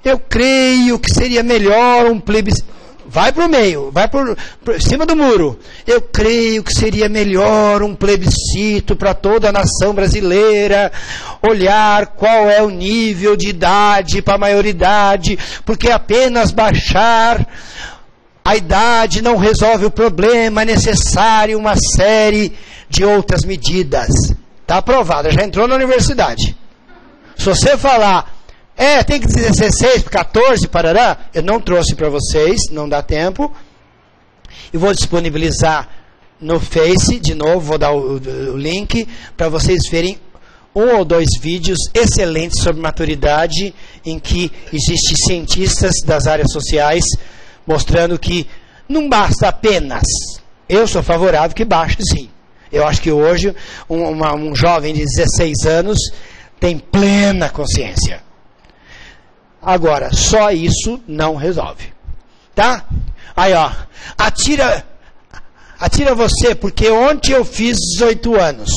eu creio que seria melhor um plebiscito. Vai para o meio, vai por cima do muro. Eu creio que seria melhor um plebiscito para toda a nação brasileira, olhar qual é o nível de idade para a maioridade, porque apenas baixar a idade não resolve o problema, é necessário uma série de outras medidas. Está aprovada, já entrou na universidade. Se você falar, tem que ser 16, 14, parará, eu não trouxe para vocês, não dá tempo. E vou disponibilizar no Face, de novo, vou dar o link para vocês verem 1 ou 2 vídeos excelentes sobre maturidade, em que existem cientistas das áreas sociais mostrando que não basta apenas. Eu sou favorável que baixe sim. Eu acho que hoje um jovem de 16 anos tem plena consciência. Agora, só isso não resolve. Tá? Aí, ó. Atira você, porque ontem eu fiz 18 anos.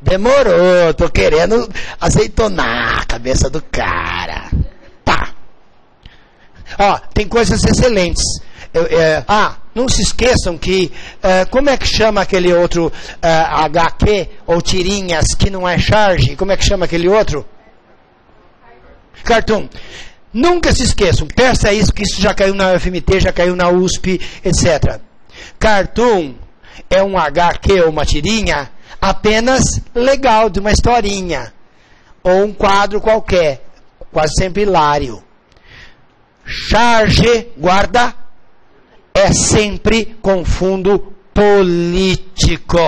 Demorou, tô querendo azeitonar a cabeça do cara. Tá. Ó, tem coisas excelentes. Não se esqueçam que, como é que chama aquele outro HQ ou tirinhas que não é charge? Como é que chama aquele outro? Cartoon. Nunca se esqueçam, peça isso, que isso já caiu na UFMT, já caiu na USP, etc. Cartoon é um HQ ou uma tirinha apenas legal, de uma historinha. Ou um quadro qualquer, quase sempre hilário. Charge, guarda, é sempre com fundo político,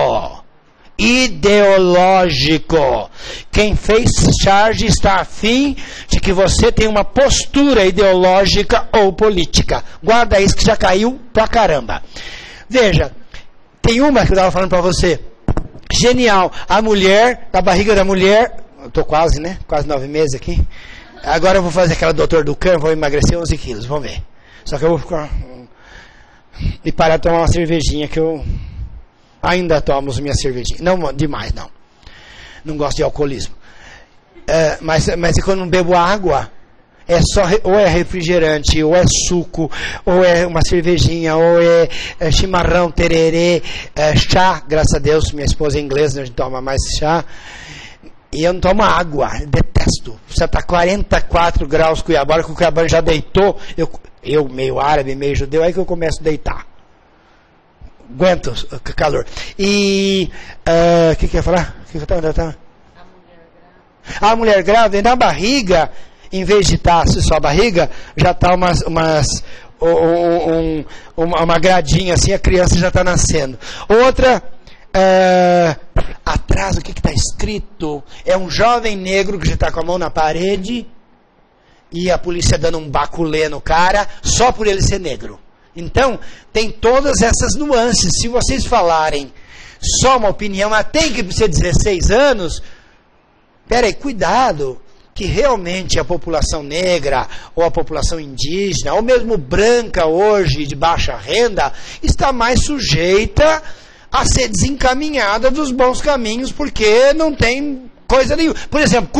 ideológico. Quem fez charge está afim de que você tem uma postura ideológica ou política. Guarda isso que já caiu pra caramba. Veja, tem uma que eu estava falando para você. Genial. A mulher, da barriga da mulher, eu tô quase, né? Quase 9 meses aqui. Agora eu vou fazer aquela doutor do cão, vou emagrecer 11 quilos, vamos ver. Só que eu vou ficar... E parar de tomar uma cervejinha, que eu ainda tomo minha cervejinha. Não demais, não. Não gosto de alcoolismo. Mas quando não bebo água, ou é refrigerante, ou é suco, ou é uma cervejinha, ou é chimarrão, tererê, chá. Graças a Deus, minha esposa é inglesa, a gente toma mais chá. E eu não tomo água, eu detesto. Você está 44 graus Cuiabá, que o Cuiabá já deitou. Eu, meio árabe, meio judeu, aí que eu começo a deitar. Aguento o calor. E, o que eu ia falar? A mulher grávida, na barriga, em vez de estar só a barriga, já está uma gradinha assim, a criança já está nascendo. Outra, atrás, o que está escrito? É um jovem negro que já está com a mão na parede e a polícia dando um baculê no cara só por ele ser negro. Então, tem todas essas nuances. Se vocês falarem só uma opinião, mas tem que ser 16 anos, peraí, cuidado, que realmente a população negra, ou a população indígena, ou mesmo branca hoje, de baixa renda, está mais sujeita a ser desencaminhada dos bons caminhos, porque não tem coisa nenhuma. Por exemplo,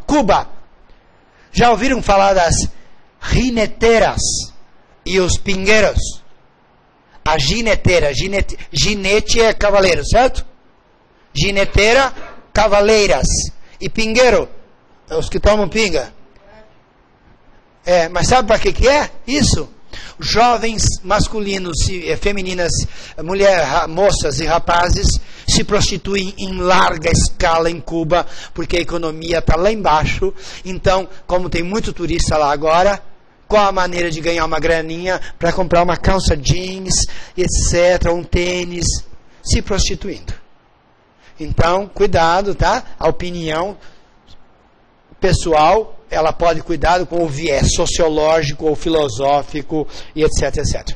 Cuba. Já ouviram falar das jineteiras e os pingueiros? A jineteira, ginete é cavaleiro, certo? Jineteira, cavaleiras. E pingueiro, os que tomam pinga. Mas sabe para que é isso? Jovens masculinos e femininas, moças e rapazes se prostituem em larga escala em Cuba, porque a economia está lá embaixo. Então, como tem muito turista lá agora, qual a maneira de ganhar uma graninha para comprar uma calça jeans, etc., um tênis? Se prostituindo. Então, cuidado, tá? A opinião pessoal, ela pode cuidar com o viés sociológico ou filosófico, e etc, etc.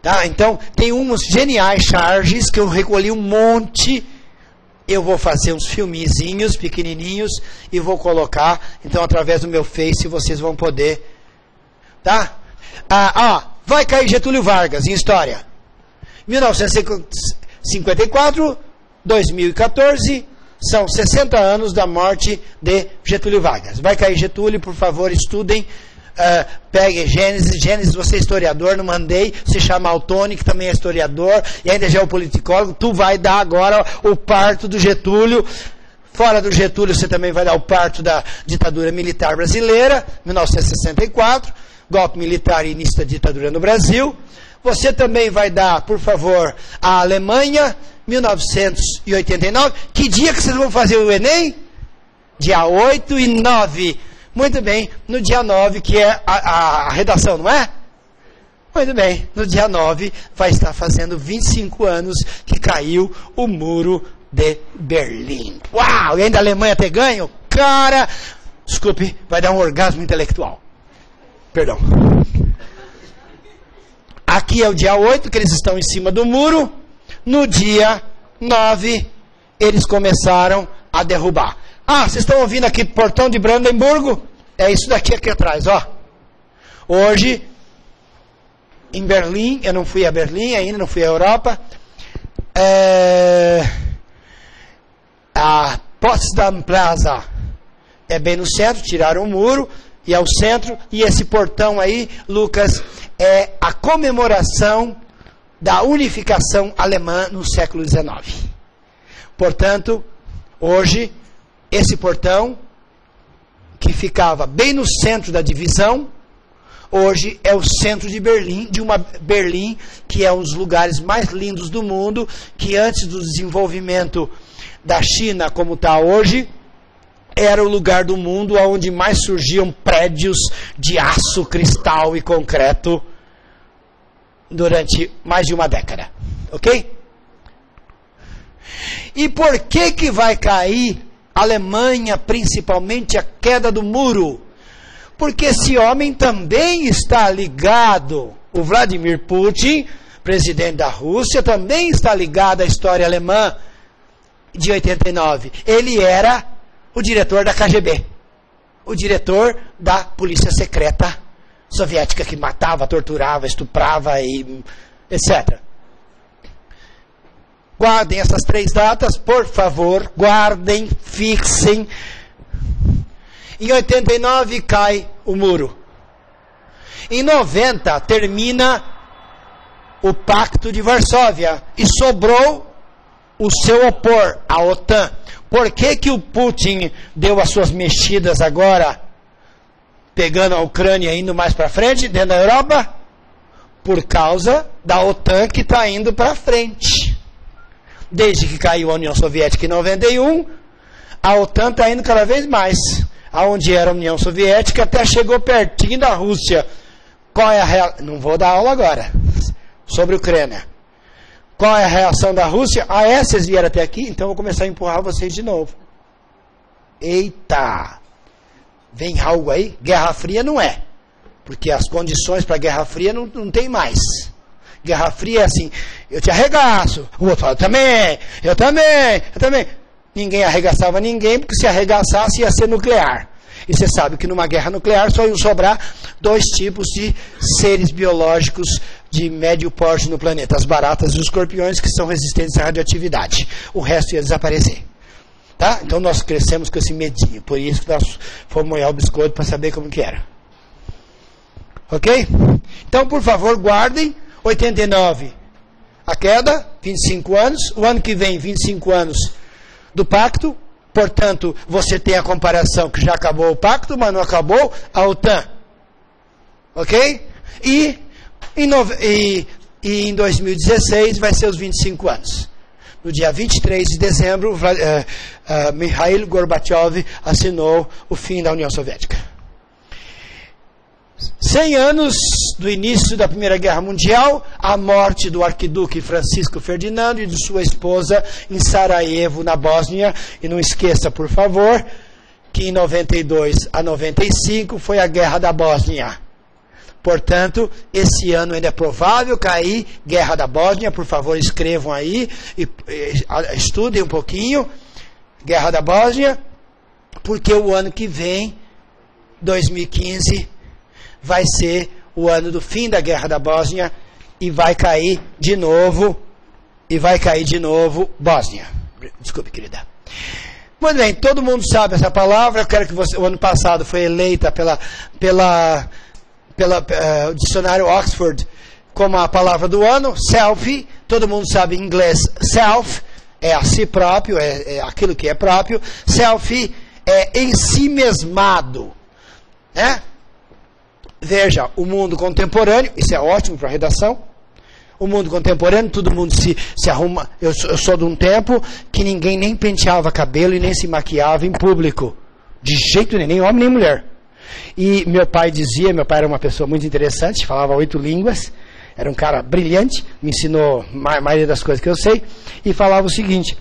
Tá? Então, tem uns geniais charges que eu recolhi um monte. Eu vou fazer uns filmezinhos pequenininhos e vou colocar, então, através do meu Face, vocês vão poder. Tá? Vai cair Getúlio Vargas em história. 1954, 2014, são 60 anos da morte de Getúlio Vargas. Vai cair Getúlio, por favor, estudem. Pegue Gênesis, você é historiador, não mandei, se chama Altoni, que também é historiador, e ainda já é o politicólogo, tu vai dar agora o parto do Getúlio. Fora do Getúlio, você também vai dar o parto da ditadura militar brasileira, 1964, golpe militar e início da ditadura no Brasil. Você também vai dar, por favor, a Alemanha, 1989. Que dia que vocês vão fazer o Enem? Dia 8 e 9. Muito bem, no dia 9, que é a redação, não é? Muito bem, no dia 9 vai estar fazendo 25 anos que caiu o muro de Berlim. Uau! E ainda a Alemanha ter ganho? Cara, desculpe, vai dar um orgasmo intelectual. Perdão. Aqui é o dia 8 que eles estão em cima do muro. No dia 9, eles começaram a derrubar. Ah, vocês estão ouvindo aqui Portão de Brandemburgo? É isso daqui aqui atrás, ó. Hoje, em Berlim, eu não fui a Berlim ainda, não fui à Europa. A Potsdam Plaza é bem no centro, tiraram o muro, e é o centro, e esse portão aí, Lucas, é a comemoração da unificação alemã no século XIX. Portanto, hoje, esse portão, que ficava bem no centro da divisão, hoje é o centro de Berlim, de uma Berlim que é um dos lugares mais lindos do mundo, que antes do desenvolvimento da China como está hoje, era o lugar do mundo onde mais surgiam prédios de aço, cristal e concreto durante mais de uma década. Ok? E por que vai cair a Alemanha, principalmente a queda do muro? Porque esse homem também está ligado, o Vladimir Putin, presidente da Rússia, também está ligado à história alemã de 89. Ele era o diretor da KGB, o diretor da polícia secreta soviética que matava, torturava, estuprava e etc. Guardem essas 3 datas, por favor, guardem, fixem. Em 89 cai o muro. Em 90 termina o Pacto de Varsóvia e sobrou o seu opor, a OTAN. Por que o Putin deu as suas mexidas agora, pegando a Ucrânia e indo mais para frente, dentro da Europa? Por causa da OTAN que está indo para frente. Desde que caiu a União Soviética em 91, a OTAN está indo cada vez mais. Aonde era a União Soviética, até chegou pertinho da Rússia. Qual é a reação? Não vou dar aula agora sobre a Ucrânia. Qual é a reação da Rússia? Vocês vieram até aqui, então eu vou começar a empurrar vocês de novo. Eita! Vem algo aí? Guerra Fria não é. Porque as condições para Guerra Fria não tem mais. Guerra Fria é assim, eu te arregaço, o outro fala, eu também. Ninguém arregaçava ninguém, porque se arregaçasse ia ser nuclear. E você sabe que numa guerra nuclear só iam sobrar 2 tipos de seres biológicos de médio porte no planeta. As baratas e os escorpiões, que são resistentes à radioatividade. O resto ia desaparecer. Tá? Então nós crescemos com esse medinho. Por isso que nós fomos molhar o biscoito para saber como que era. Ok? Então, por favor, guardem. 89, a queda, 25 anos. O ano que vem, 25 anos do pacto. Portanto, você tem a comparação que já acabou o pacto, mas não acabou a OTAN. Ok? E em 2016 vai ser os 25 anos. No dia 23 de dezembro, Mikhail Gorbachev assinou o fim da União Soviética. 100 anos do início da Primeira Guerra Mundial, a morte do arquiduque Francisco Ferdinando e de sua esposa em Sarajevo, na Bósnia. E não esqueça, por favor, que em 92 a 95 foi a Guerra da Bósnia. Portanto, esse ano ainda é provável cair Guerra da Bósnia. Por favor, escrevam aí e estudem um pouquinho. Guerra da Bósnia, porque o ano que vem, 2015, vai ser o ano do fim da Guerra da Bósnia e vai cair de novo Bósnia. Desculpe, querida. Muito bem, todo mundo sabe essa palavra. Eu quero que você, o ano passado foi eleita pela dicionário Oxford como a palavra do ano, selfie. Todo mundo sabe em inglês self, é a si próprio, é aquilo que é próprio. Selfie é em si mesmado, né? Veja, o mundo contemporâneo, isso é ótimo para a redação. O mundo contemporâneo, todo mundo se arruma. Eu sou de um tempo que ninguém nem penteava cabelo e nem se maquiava em público. De jeito nenhum, nem homem nem mulher. E meu pai era uma pessoa muito interessante, falava 8 línguas, era um cara brilhante, me ensinou a maioria das coisas que eu sei, e falava o seguinte,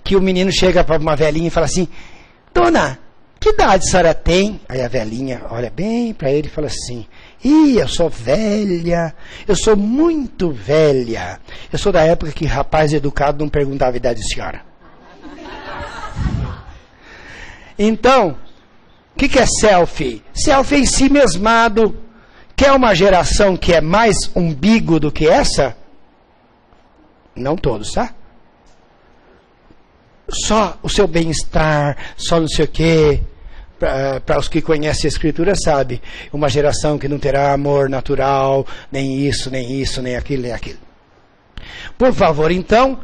que o menino chega para uma velhinha e fala assim, dona, que idade a senhora tem? Aí a velhinha olha bem para ele e fala assim, eu sou velha, eu sou muito velha. Eu sou da época que rapaz educado não perguntava a idade da senhora. Então, o que é selfie? Selfie é em si mesmado. Quer uma geração que é mais umbigo do que essa? Não todos, tá? Só o seu bem-estar, só não sei o quê. Para os que conhecem a Escritura, sabe? Uma geração que não terá amor natural, nem isso, nem aquilo, nem aquilo. Por favor, então,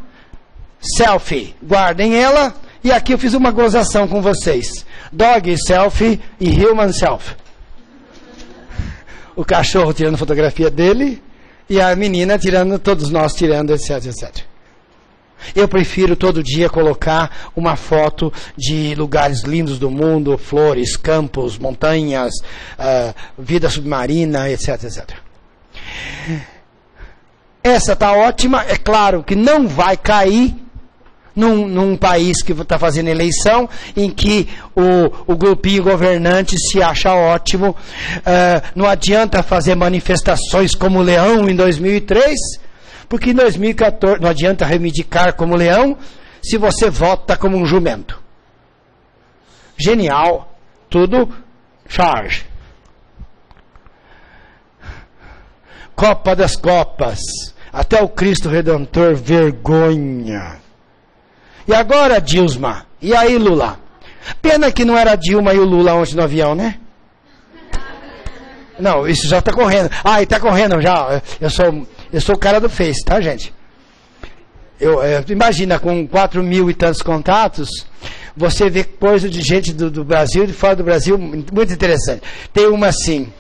selfie, guardem ela. E aqui eu fiz uma gozação com vocês. Dog selfie e human selfie. O cachorro tirando fotografia dele e a menina tirando, todos nós tirando, etc, etc. Eu prefiro todo dia colocar uma foto de lugares lindos do mundo, flores, campos, montanhas, vida submarina, etc, etc. Essa está ótima, é claro que não vai cair num país que está fazendo eleição, em que o grupinho governante se acha ótimo. Não adianta fazer manifestações como Leão em 2003, porque em 2014 não adianta reivindicar como leão se você vota como um jumento. Genial, tudo charge. Copa das Copas, até o Cristo Redentor, vergonha. E agora, Dilma? E aí, Lula? Pena que não era a Dilma e o Lula ontem no avião, né? Não, isso já está correndo. Ele está correndo já. Eu sou o cara do Face, tá, gente? Imagina, com 4 mil e tantos contatos, você vê coisa de gente do Brasil e de fora do Brasil, muito interessante. Tem uma assim,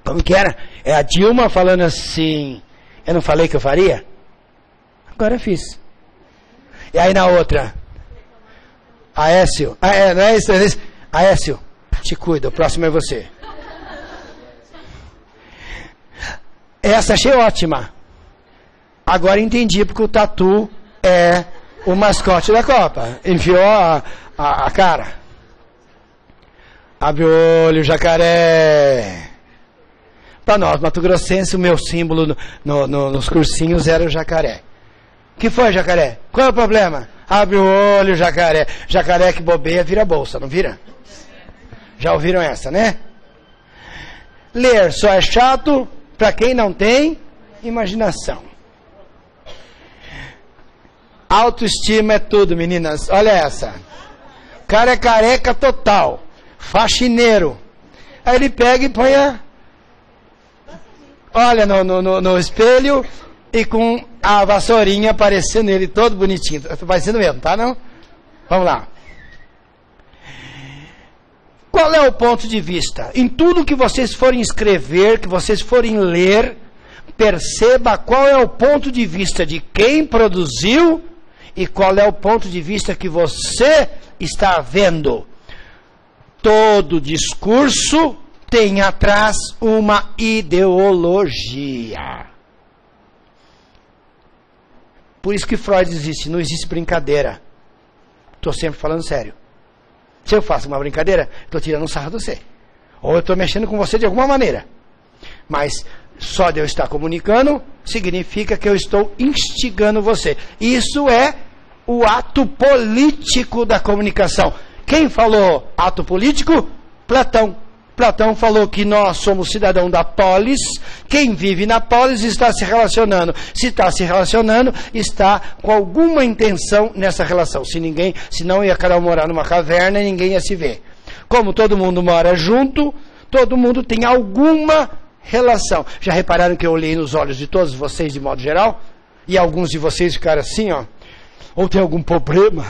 como que era? É a Dilma falando assim, eu não falei que eu faria? Agora eu fiz. E aí na outra, Aécio, não é isso? Aécio, te cuida, o próximo é você. Essa achei ótima. Agora entendi porque o tatu é o mascote da Copa. Enfiou a cara. Abre o olho, jacaré. Para nós, Mato Grossense, o meu símbolo nos cursinhos era o jacaré. O que foi, jacaré? Qual é o problema? Abre o olho, jacaré. Jacaré que bobeia vira bolsa, não vira? Já ouviram essa, né? Ler só é chato para quem não tem imaginação. Autoestima é tudo, meninas. Olha essa. O cara é careca total. Faxineiro. Aí ele pega e põe olha no espelho e com a vassourinha aparecendo ele todo bonitinho. Está parecendo mesmo, tá não? Vamos lá. Qual é o ponto de vista? Em tudo que vocês forem escrever, que vocês forem ler, perceba qual é o ponto de vista de quem produziu e qual é o ponto de vista que você está vendo. Todo discurso tem atrás uma ideologia. Por isso que Freud existe, não existe brincadeira. Estou sempre falando sério. Se eu faço uma brincadeira, estou tirando um sarro de você. Ou eu estou mexendo com você de alguma maneira. Mas só de eu estar comunicando, significa que eu estou instigando você. Isso é o ato político da comunicação. Quem falou ato político? Platão. Platão falou que nós somos cidadão da polis. Quem vive na polis está se relacionando. Se está se relacionando, está com alguma intenção nessa relação. Senão ia cada um morar numa caverna e ninguém ia se ver. Como todo mundo mora junto, todo mundo tem alguma relação. Já repararam que eu olhei nos olhos de todos vocês de modo geral? E alguns de vocês ficaram assim, ó. Ou tem algum problema?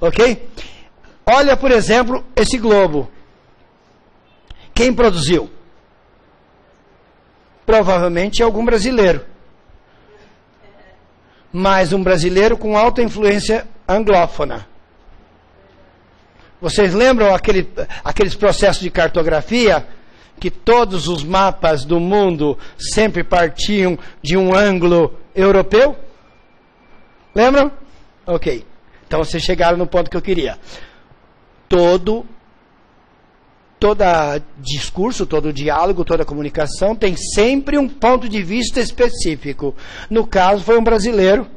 Ok? Olha, por exemplo, esse globo. Quem produziu? Provavelmente é algum brasileiro. Mas um brasileiro com alta influência anglófona. Vocês lembram aqueles processos de cartografia? Que todos os mapas do mundo sempre partiam de um ângulo europeu? Lembram? Ok. Então vocês chegaram no ponto que eu queria. Todo discurso, todo diálogo, toda comunicação tem sempre um ponto de vista específico. No caso, foi um brasileiro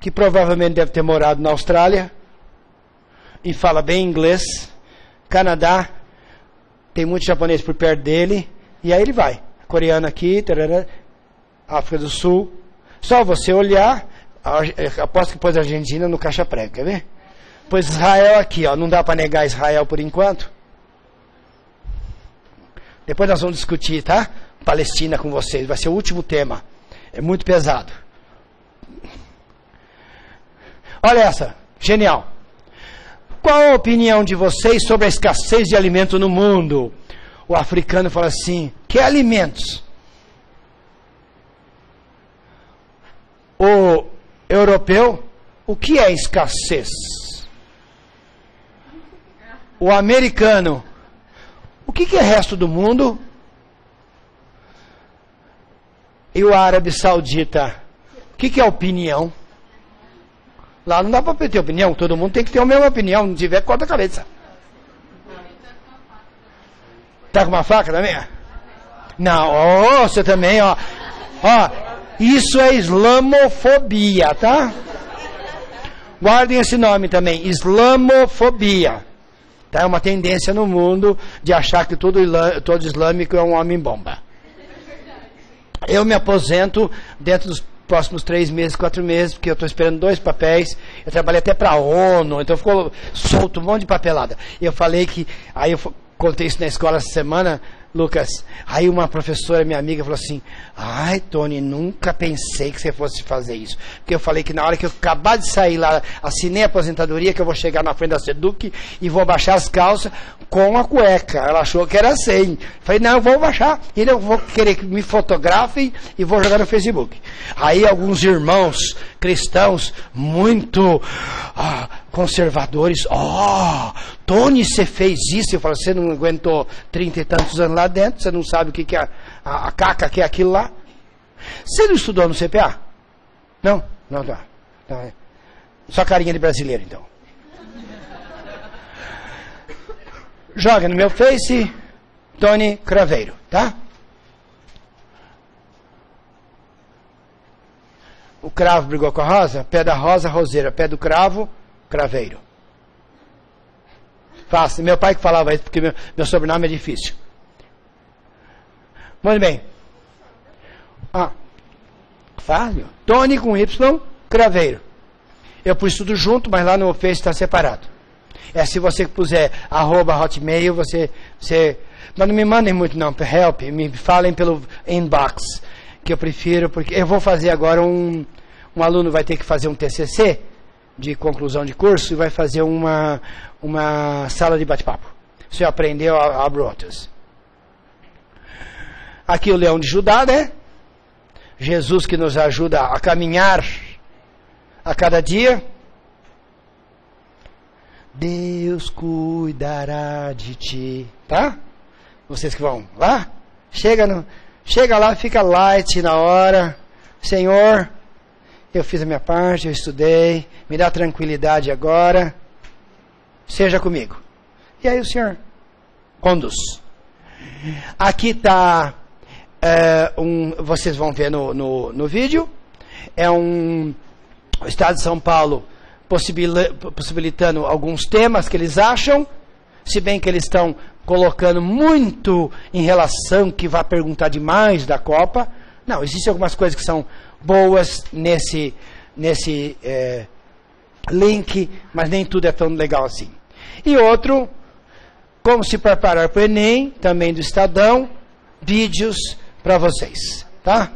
que provavelmente deve ter morado na Austrália e fala bem inglês, Canadá, tem muito japonês por perto dele, e aí ele vai. Coreano aqui, tarará, África do Sul. Só você olhar, aposto que pôs a Argentina no caixa prego, quer ver? Pôs Israel aqui, ó, não dá para negar Israel por enquanto. Depois nós vamos discutir, tá? Palestina com vocês, vai ser o último tema. É muito pesado. Olha essa, genial. Qual a opinião de vocês sobre a escassez de alimento no mundo? O africano fala assim, que alimentos? O europeu, o que é escassez? O americano, o que é resto do mundo? E o árabe saudita, o que é opinião? Lá não dá para ter opinião, todo mundo tem que ter a mesma opinião, não tiver, corta a cabeça. Tá com uma faca também? Não, ó, você também, ó. Ó, isso é islamofobia, tá? Guardem esse nome também, islamofobia. Tá? É uma tendência no mundo de achar que todo islâmico é um homem-bomba. Eu me aposento dentro dos próximos 3 meses, 4 meses, porque eu estou esperando 2 papéis. Eu trabalhei até para a ONU, então ficou solto um monte de papelada. E eu falei que, aí eu contei isso na escola essa semana, Lucas. Aí uma professora, minha amiga, falou assim, ai, Tony, nunca pensei que você fosse fazer isso. Porque eu falei que na hora que eu acabar de sair lá, assinei a aposentadoria, que eu vou chegar na frente da Seduc e vou baixar as calças com a cueca. Ela achou que era assim. Falei, não, eu vou baixar. E eu vou querer que me fotografem e vou jogar no Facebook. Aí alguns irmãos cristãos muito conservadores, Tony, você fez isso? Eu falo, você não aguentou 30 e tantos anos lá dentro, você não sabe o que é a caca que é aquilo lá? Você não estudou no CPA? Não? Não, tá. Só carinha de brasileiro, então. Joga no meu Face, Tony Craveiro, tá? O cravo brigou com a rosa, pé da rosa, roseira, pé do cravo, craveiro. Fácil. Meu pai que falava isso, porque meu sobrenome é difícil. Muito bem. Fácil. Tony com Y, Craveiro. Eu pus tudo junto, mas lá no Face está separado. Se você puser @hotmail, você... Mas não me mandem muito não, help, me falem pelo inbox, que eu prefiro, porque eu vou fazer agora um aluno vai ter que fazer um TCC, de conclusão de curso, e vai fazer uma sala de bate-papo. Você aprendeu, abro outras. Aqui o leão de Judá, né? Jesus que nos ajuda a caminhar a cada dia. Deus cuidará de ti, tá? Vocês que vão lá, chega lá, fica light na hora. Senhor, eu fiz a minha parte, eu estudei, me dá tranquilidade agora, seja comigo. E aí o Senhor conduz. Aqui está, vocês vão ver no vídeo, o Estado de São Paulo possibilitando alguns temas que eles acham, se bem que eles estão colocando muito em relação que vai perguntar demais da Copa. Não, existem algumas coisas que são boas nesse link, mas nem tudo é tão legal assim. E outro, como se preparar para o Enem, também do Estadão, vídeos para vocês, tá?